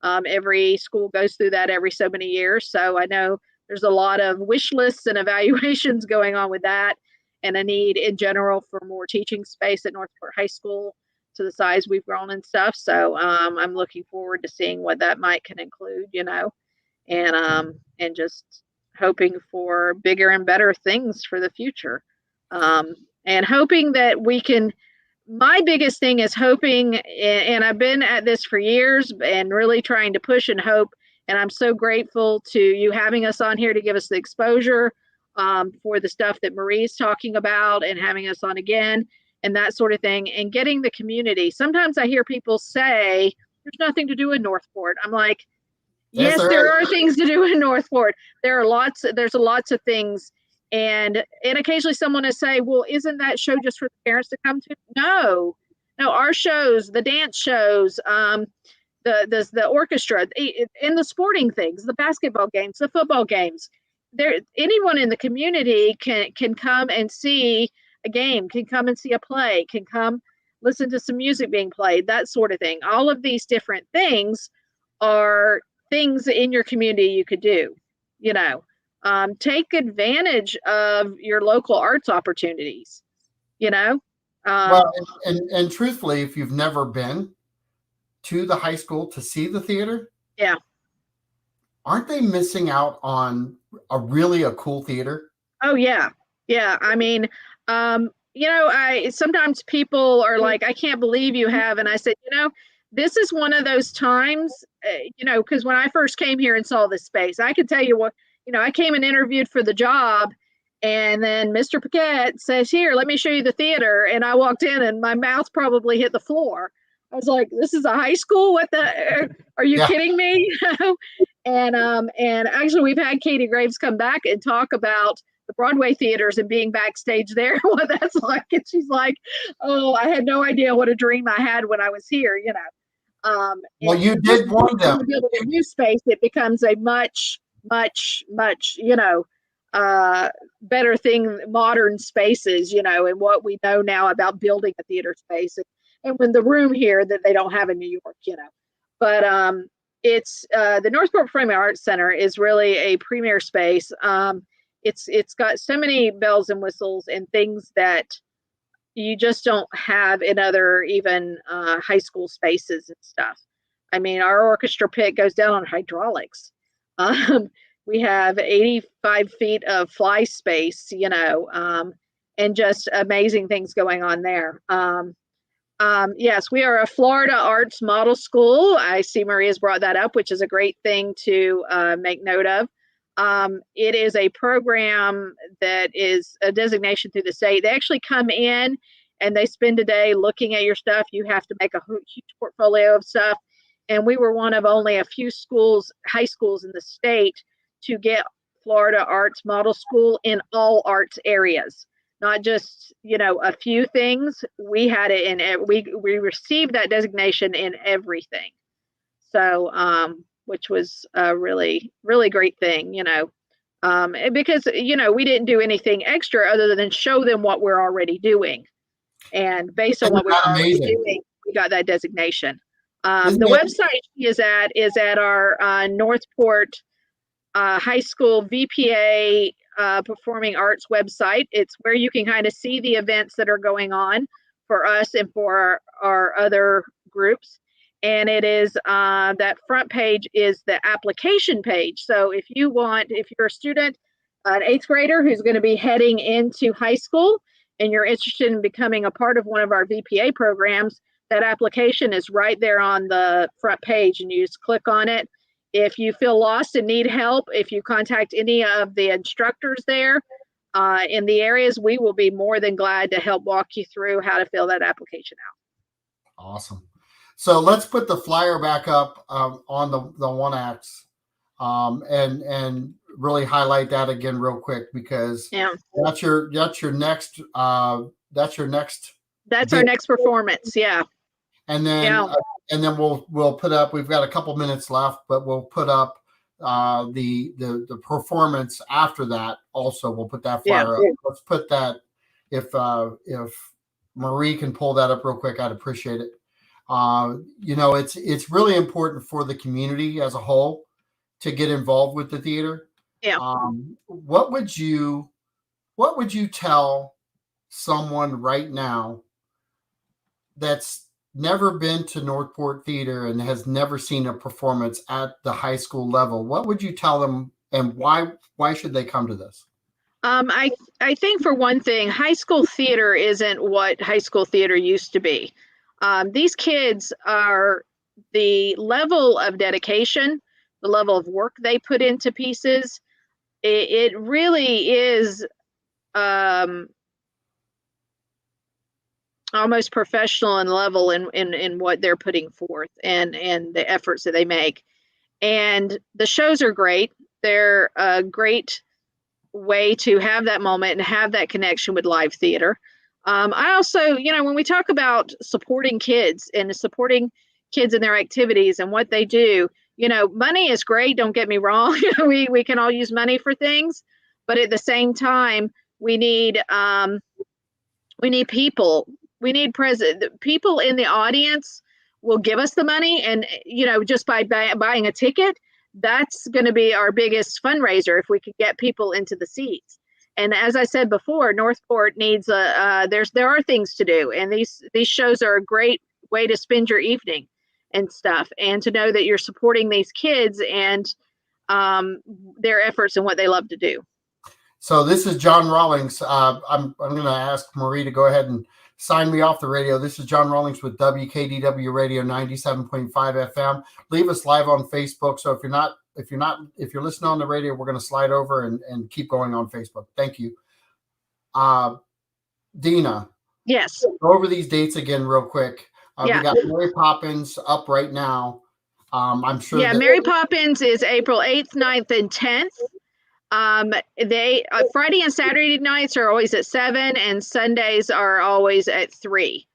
Every school goes through that every so many years. So I know there's a lot of wish lists and evaluations going on with that, and a need in general for more teaching space at Northport High School to the size we've grown and stuff. So I'm looking forward to seeing what that can include, and just hoping for bigger and better things for the future. And hoping that we can, my biggest thing is hoping, and I've been at this for years and really trying to push and hope, And I'm so grateful to you having us on here to give us the exposure for the stuff that Marie's talking about, and having us on again and that sort of thing, and getting the community. Sometimes I hear people say there's nothing to do in Northport. I'm like, yes, there are things to do in Northport. There's lots of things. And occasionally someone will say, well, isn't that show just for the parents to come to? No, our shows, the dance shows, the orchestra, and the sporting things, the basketball games, the football games. Anyone in the community can come and see a game, can come and see a play, can come listen to some music being played, that sort of thing. All of these different things are things in your community you could do. Take advantage of your local arts opportunities. Well, and truthfully, if you've never been to the high school to see the theater, yeah, aren't they missing out on a cool theater? Oh yeah. I mean, sometimes people are like, I can't believe you have, and I said, this is one of those times, because when I first came here and saw this space, I could tell you what, I came and interviewed for the job, and then Mr. Paquette says, here, let me show you the theater. And I walked in and my mouth probably hit the floor. I was like, this is a high school? What the, are you kidding me? And actually we've had Katie Graves come back and talk about the Broadway theaters and being backstage there, what that's like. And she's like, oh, I had no idea what a dream I had when I was here, Well, you did warn them. Building a new space, it becomes a much, better thing, modern spaces, and what we know now about building a theater space, and when the room here that they don't have in New York, but it's the Northport Performing Arts Center is really a premier space. It's got so many bells and whistles and things that you just don't have in other even high school spaces and stuff. I mean, our orchestra pit goes down on hydraulics. We have 85 feet of fly space, and just amazing things going on there. Yes, we are a Florida Arts Model School. I see Maria's brought that up, which is a great thing to make note of. It is a program that is a designation through the state. They actually come in and they spend a day looking at your stuff. You have to make a huge portfolio of stuff. And we were one of only a few schools, high schools in the state, to get Florida Arts Model School in all arts areas, not just, a few things. We had it in, we received that designation in everything. So, which was a really, really great thing, because, we didn't do anything extra other than show them what we're already doing. And based on what we're already doing, we got that designation. The website she is at our Northport High School VPA Performing Arts website. It's where you can kind of see the events that are going on for us and for our other groups. And it is that front page is the application page. So if you're a student, an 8th grader who's going to be heading into high school, and you're interested in becoming a part of one of our VPA programs, that application is right there on the front page, and you just click on it. If you feel lost and need help, if you contact any of the instructors there in the areas, we will be more than glad to help walk you through how to fill that application out. Awesome. So let's put the flyer back up on the one acts and really highlight that again real quick, because that's your next that's our next performance. Yeah. And then we'll put up, we've got a couple minutes left, but we'll put up the performance after that. Also, we'll put that flyer up. Let's put that, if Marie can pull that up real quick, I'd appreciate it. It's really important for the community as a whole to get involved with the theater. Yeah. What would you tell someone right now that's never been to Northport Theater and has never seen a performance at the high school level? What would you tell them, and why should they come to this? I think, for one thing, high school theater isn't what high school theater used to be. These kids are, the level of dedication the level of work they put into pieces. It really is almost professional in level in what they're putting forth and the efforts that they make. And the shows are great. They're a great way to have that moment and have that connection with live theater. I also, when we talk about supporting kids and supporting kids in their activities and what they do, money is great. Don't get me wrong. We can all use money for things, but at the same time, we need people. We need people in the audience will give us the money, and just by buying a ticket, that's going to be our biggest fundraiser if we could get people into the seats. And as I said before, Northport needs there are things to do, and these shows are a great way to spend your evening and stuff, and to know that you're supporting these kids and their efforts and what they love to do. So this is John Rawlings. I'm going to ask Marie to go ahead and sign me off the radio. This is John Rawlings with WKDW Radio 97.5 FM. Leave us live on Facebook. So if you're listening on the radio, we're going to slide over and keep going on Facebook. Thank you. Dena. Yes. Go over these dates again real quick. We got Mary Poppins up right now. I'm sure. Yeah, Mary Poppins is April 8th, 9th, and 10th. They Friday and Saturday nights are always at 7, and Sundays are always at 3.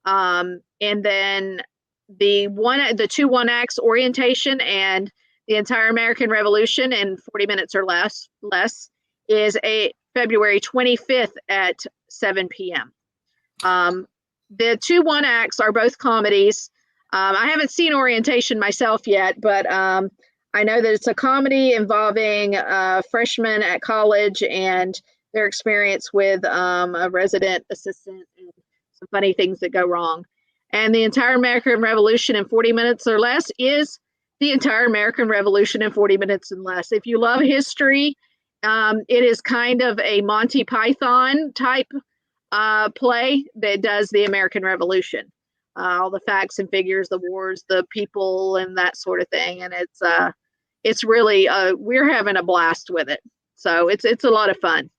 And then the 2 1-acts, orientation and the entire American Revolution in 40 minutes or less is February 25th at 7 p.m. The 2 1-acts are both comedies. I haven't seen orientation myself yet, but I know that it's a comedy involving freshmen at college and their experience with a resident assistant and some funny things that go wrong. And the entire American Revolution in 40 minutes or less is the entire American Revolution in 40 minutes and less. If you love history, it is kind of a Monty Python type play that does the American Revolution. All the facts and figures, the wars, the people, and that sort of thing. And it's really we're having a blast with it. So it's a lot of fun.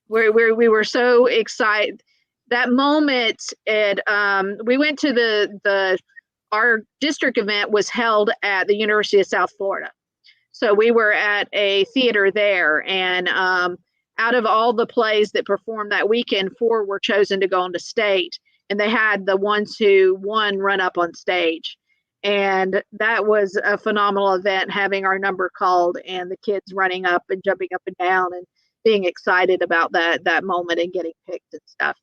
We were so excited. That moment we went to our district event was held at the University of South Florida. So we were at a theater there, and out of all the plays that performed that weekend, 4 were chosen to go on to state, and they had the ones who won run up on stage. And that was a phenomenal event, having our number called and the kids running up and jumping up and down and being excited about that moment and getting picked and stuff.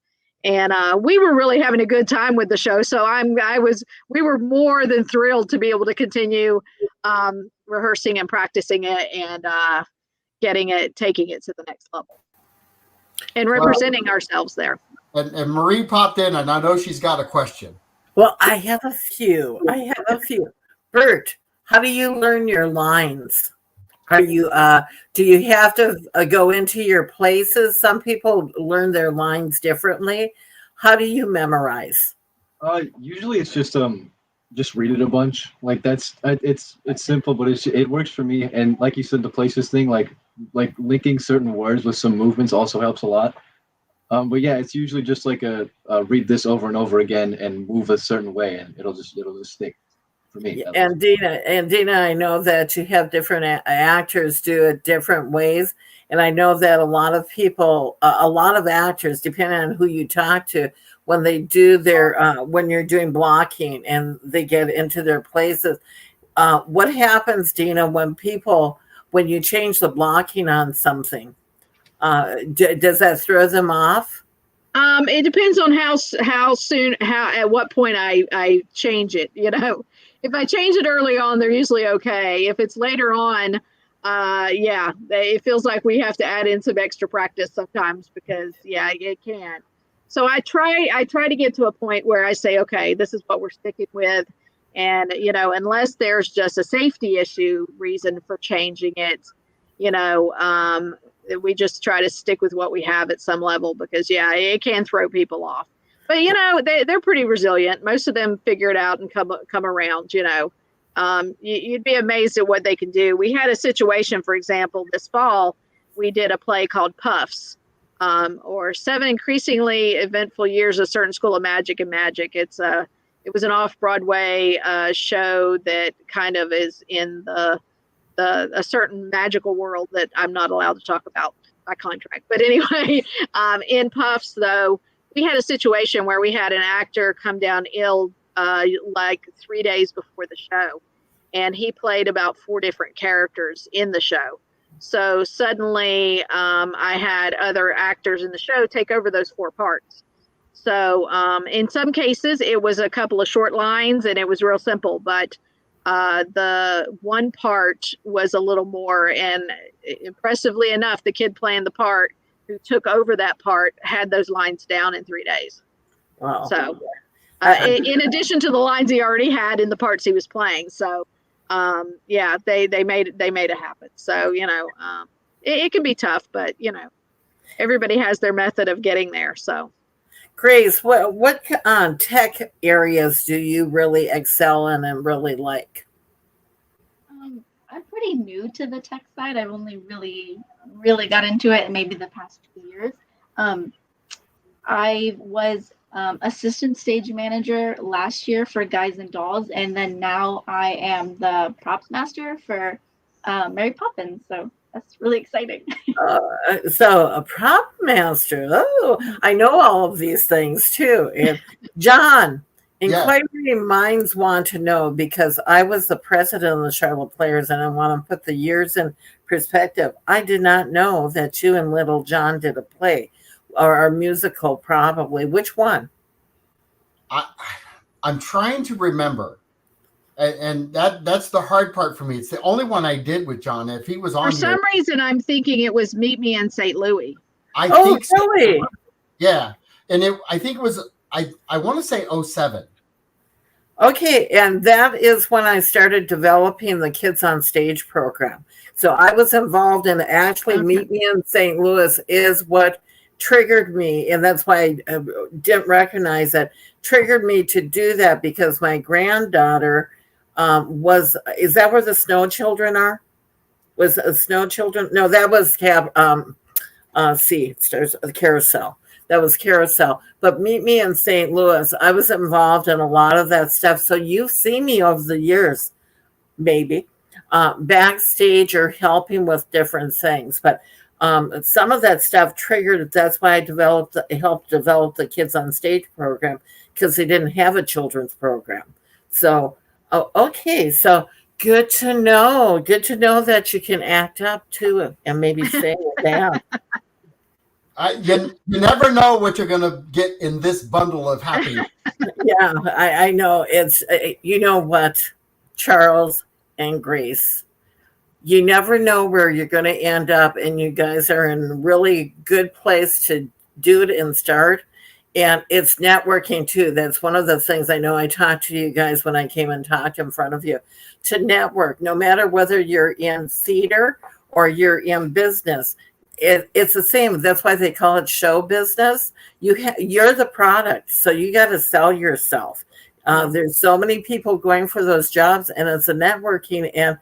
And we were really having a good time with the show. So we were more than thrilled to be able to continue rehearsing and practicing it and taking it to the next level and representing ourselves there. And Marie popped in, and I know she's got a question. Well, I have a few. Bert, how do you learn your lines? Do you have to go into your places? Some people learn their lines differently. How do you memorize? Usually it's just read it a bunch. Like it's simple, but it works for me. And like you said, the places thing, like linking certain words with some movements also helps a lot. But yeah, it's usually just like a read this over and over again and move a certain way, and it'll just stick for me. And Dena, I know that you have different actors do it different ways, and I know that a lot of people, a lot of actors, depending on who you talk to, when they do when you're doing blocking and they get into their places, what happens, Dena, when you change the blocking on something? Does that throw them off? It depends on how soon, at what point I change it. If I change it early on, they're usually okay. If it's later on, it feels like we have to add in some extra practice sometimes because it can. So I try to get to a point where I say, okay, this is what we're sticking with. And, unless there's just a safety issue reason for changing it, we just try to stick with what we have at some level because it can throw people off, but they're pretty resilient. Most of them figure it out and come around, You'd be amazed at what they can do. We had a situation, for example, this fall, we did a play called Puffs, or 7 Increasingly Eventful Years of Certain School of Magic and Magic. It was an off-Broadway show that kind of is in a certain magical world that I'm not allowed to talk about by contract. But anyway, in Puffs, though, we had a situation where we had an actor come down ill like 3 days before the show, and he played about 4 different characters in the show. So suddenly I had other actors in the show take over those 4 parts. So in some cases it was a couple of short lines and it was real simple, but the one part was a little more, and impressively enough, the kid playing the part who took over that part had those lines down in 3 days. Wow. So in addition to the lines he already had in the parts he was playing. So yeah, they made it happen. So, you know, it can be tough, but you know, everybody has their method of getting there. So Grace, what tech areas do you really excel in and really like? I'm pretty new to the tech side. I've only really got into it maybe the past 2 years. I was assistant stage manager last year for Guys and Dolls, and then now I am the props master for Mary Poppins. So that's really exciting. So a prop master. Oh, I know all of these things too. And John, inquiring minds want to know, because I was the president of the Charlotte Players and I want to put the years in perspective. I did not know that you and Little John did a play or a musical, probably. Which one? I'm trying to remember. And that's the hard part for me. It's the only one I did with John. If he was on for some reason, I'm thinking it was Meet Me in St. Louis. I think really? So. Yeah. And I think it was, I want to say 07. Okay. And that is when I started developing the Kids on Stage program. So I was involved in actually Meet Me in St. Louis is what triggered me. And that's why I didn't recognize it. Triggered me to do that because my granddaughter is that where the Snow Children are? Was Snow Children? No, that was there's a Carousel. That was Carousel. But Meet Me in St. Louis, I was involved in a lot of that stuff. So you've seen me over the years, maybe, backstage or helping with different things. But some of that stuff triggered. That's why I helped develop the Kids on Stage program, because they didn't have a children's program. So, okay. So good to know. Good to know that you can act up to it and maybe sing it down. You never know what you're going to get in this bundle of happiness. Yeah, I know. It's, you know what, Charles and Grace, you never know where you're going to end up, and you guys are in a really good place to do it and start. And it's networking too. That's one of the things I know I talked to you guys when I came and talked in front of you, to network, no matter whether you're in theater or you're in business. It's the same. That's why they call it show business. You're the product, so you got to sell yourself. There's so many people going for those jobs, and it's a networking. And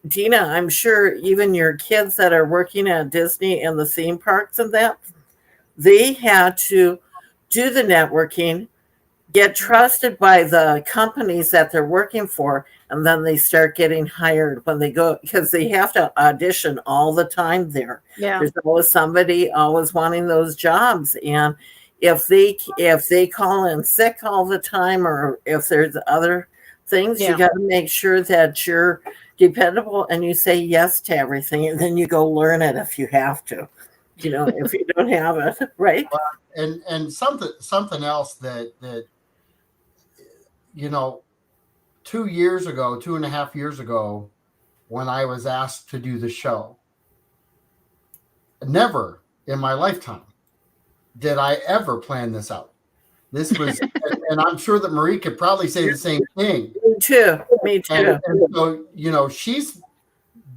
Dena, I'm sure even your kids that are working at Disney and the theme parks and that, they had to do the networking, get trusted by the companies that they're working for, and then they start getting hired when they go, because they have to audition all the time there. Yeah. There's always somebody always wanting those jobs. And if they call in sick all the time, or if there's other things, you got to make sure that you're dependable and you say yes to everything, and then you go learn it if you have to. You know, if you don't have it, right? And something else that you know, 2.5 years ago, when I was asked to do the show, never in my lifetime did I ever plan this out. This was, and I'm sure that Marie could probably say the same thing. Me too. And so, you know, she's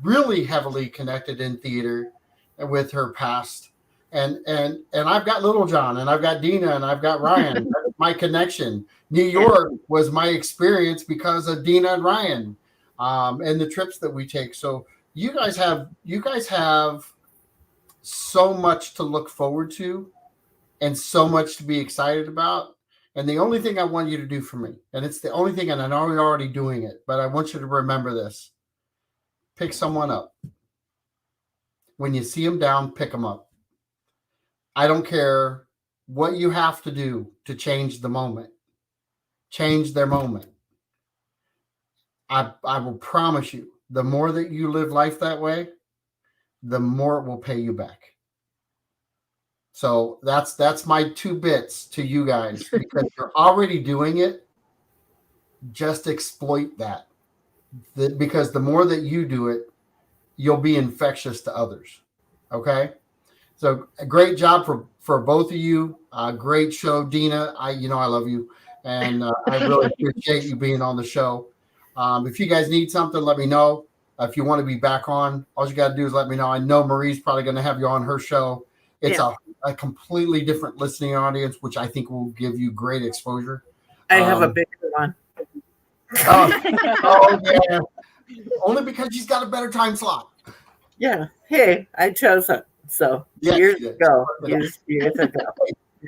really heavily connected in theater with her past, and I've got Little John, and I've got Dena, and I've got Ryan, my connection. New York was my experience because of Dena and Ryan, and the trips that we take. So you guys have so much to look forward to and so much to be excited about. And the only thing I want you to do for me, and it's the only thing, and I know you're already doing it, but I want you to remember this. Pick someone up. When you see them down, pick them up. I don't care what you have to do to change the moment. Change their moment. I will promise you, the more that you live life that way, the more it will pay you back. So that's my 2 bits to you guys, because you're already doing it. Just exploit that. Because the more that you do it, you'll be infectious to others. Okay? So a great job for both of you. Great show, Dena. I love you, and I really appreciate you being on the show. If you guys need something, let me know. If you want to be back on, all you got to do is let me know. I know Marie's probably going to have you on her show. It's a completely different listening audience, which I think will give you great exposure. I have a bigger one. Oh yeah. Only because she's got a better time slot. Yeah. Hey, I chose it. So years ago.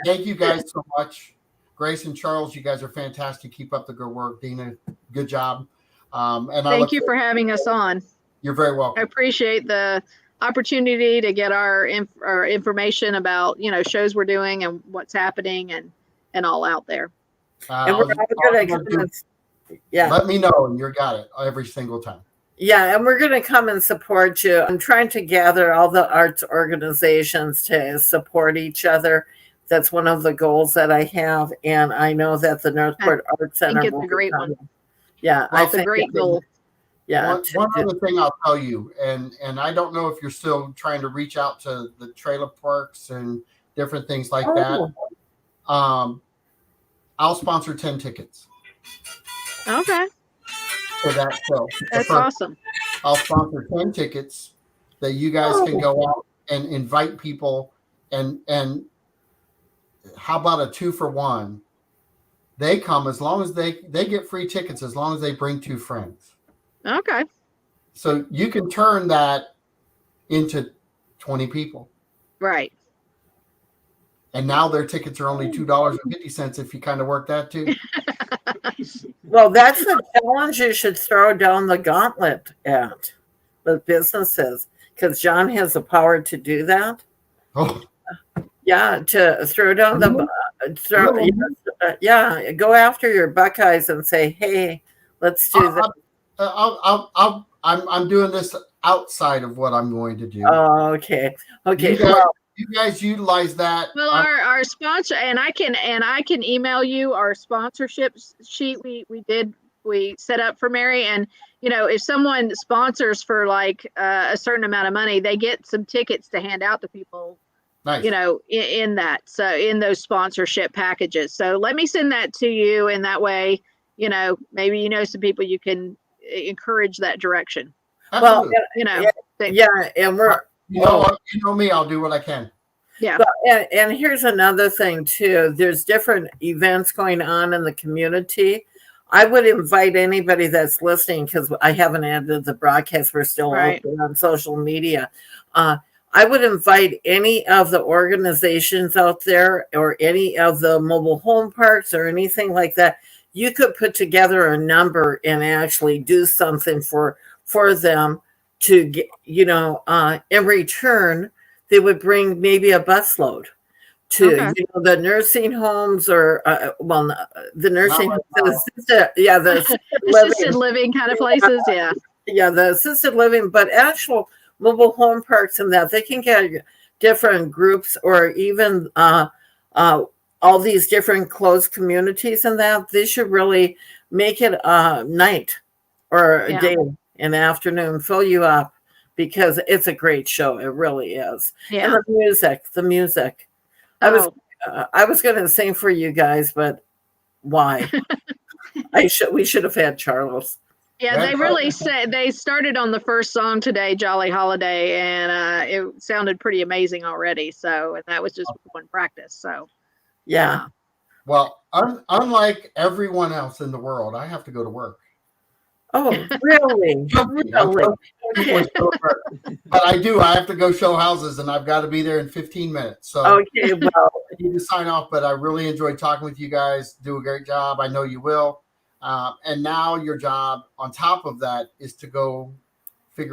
Thank you guys so much. Grace and Charles, you guys are fantastic. Keep up the good work. Dena, good job. And thank you for having us on. You're very welcome. I appreciate the opportunity to get our information about, shows we're doing and what's happening and all out there. And we're let me know, and you got it every single time. Yeah, and we're going to come and support you. I'm trying to gather all the arts organizations to support each other. That's one of the goals that I have, and I know that the Northport Arts Center. I think it's a great one. Yeah, well, it's a great goal. Yeah. One other thing I'll tell you, and I don't know if you're still trying to reach out to the trailer parks and different things like that. I'll sponsor 10 tickets. Okay. For that show. That's awesome. I'll sponsor 10 tickets that you guys can go out and invite people, and how about a 2-for-1? They come as long as they get free tickets as long as they bring 2 friends. Okay. So you can turn that into 20 people. Right. And now their tickets are only $2.50 if you kind of work that too. Well, that's the challenge you should throw down the gauntlet at the businesses, because John has the power to do that. Oh. Yeah, to throw down the go after your Buckeyes and say, hey, let's do that. I'm doing this outside of what I'm going to do. Oh, okay. You guys utilize that. Well, our sponsor, and I can email you our sponsorship sheet we set up for Mary. And if someone sponsors for like a certain amount of money, they get some tickets to hand out to people. Nice. In that, so in those sponsorship packages. So let me send that to you, and that way, maybe some people you can encourage that direction. Absolutely. Well, and we're. You know me, I'll do what I can. Yeah. But, and here's another thing too. There's different events going on in the community. I would invite anybody that's listening, because I haven't added the broadcast. We're still open on social media. I would invite any of the organizations out there, or any of the mobile home parks, or anything like that. You could put together a number and actually do something for them to get, in return, they would bring maybe a busload to the nursing homes, or the nursing homes, the assisted living kind of places. Yeah, the assisted living, but actual mobile home parks and that they can get different groups, or even all these different closed communities, and that they should really make it a night or a day, an afternoon, fill you up, because it's a great show. It really is. Yeah. And the music. I was going to sing for you guys, but why? We should have had Charles. Yeah, they really said they started on the first song today, Jolly Holiday, and it sounded pretty amazing already. So, and that was just one practice. So, yeah. Well, Unlike everyone else in the world, I have to go to work. Oh, really? Really? Okay. But I do. I have to go show houses, and I've got to be there in 15 minutes. So Okay, well, I need to sign off. But I really enjoyed talking with you guys. Do a great job. I know you will. And now your job, on top of that, is to go figure out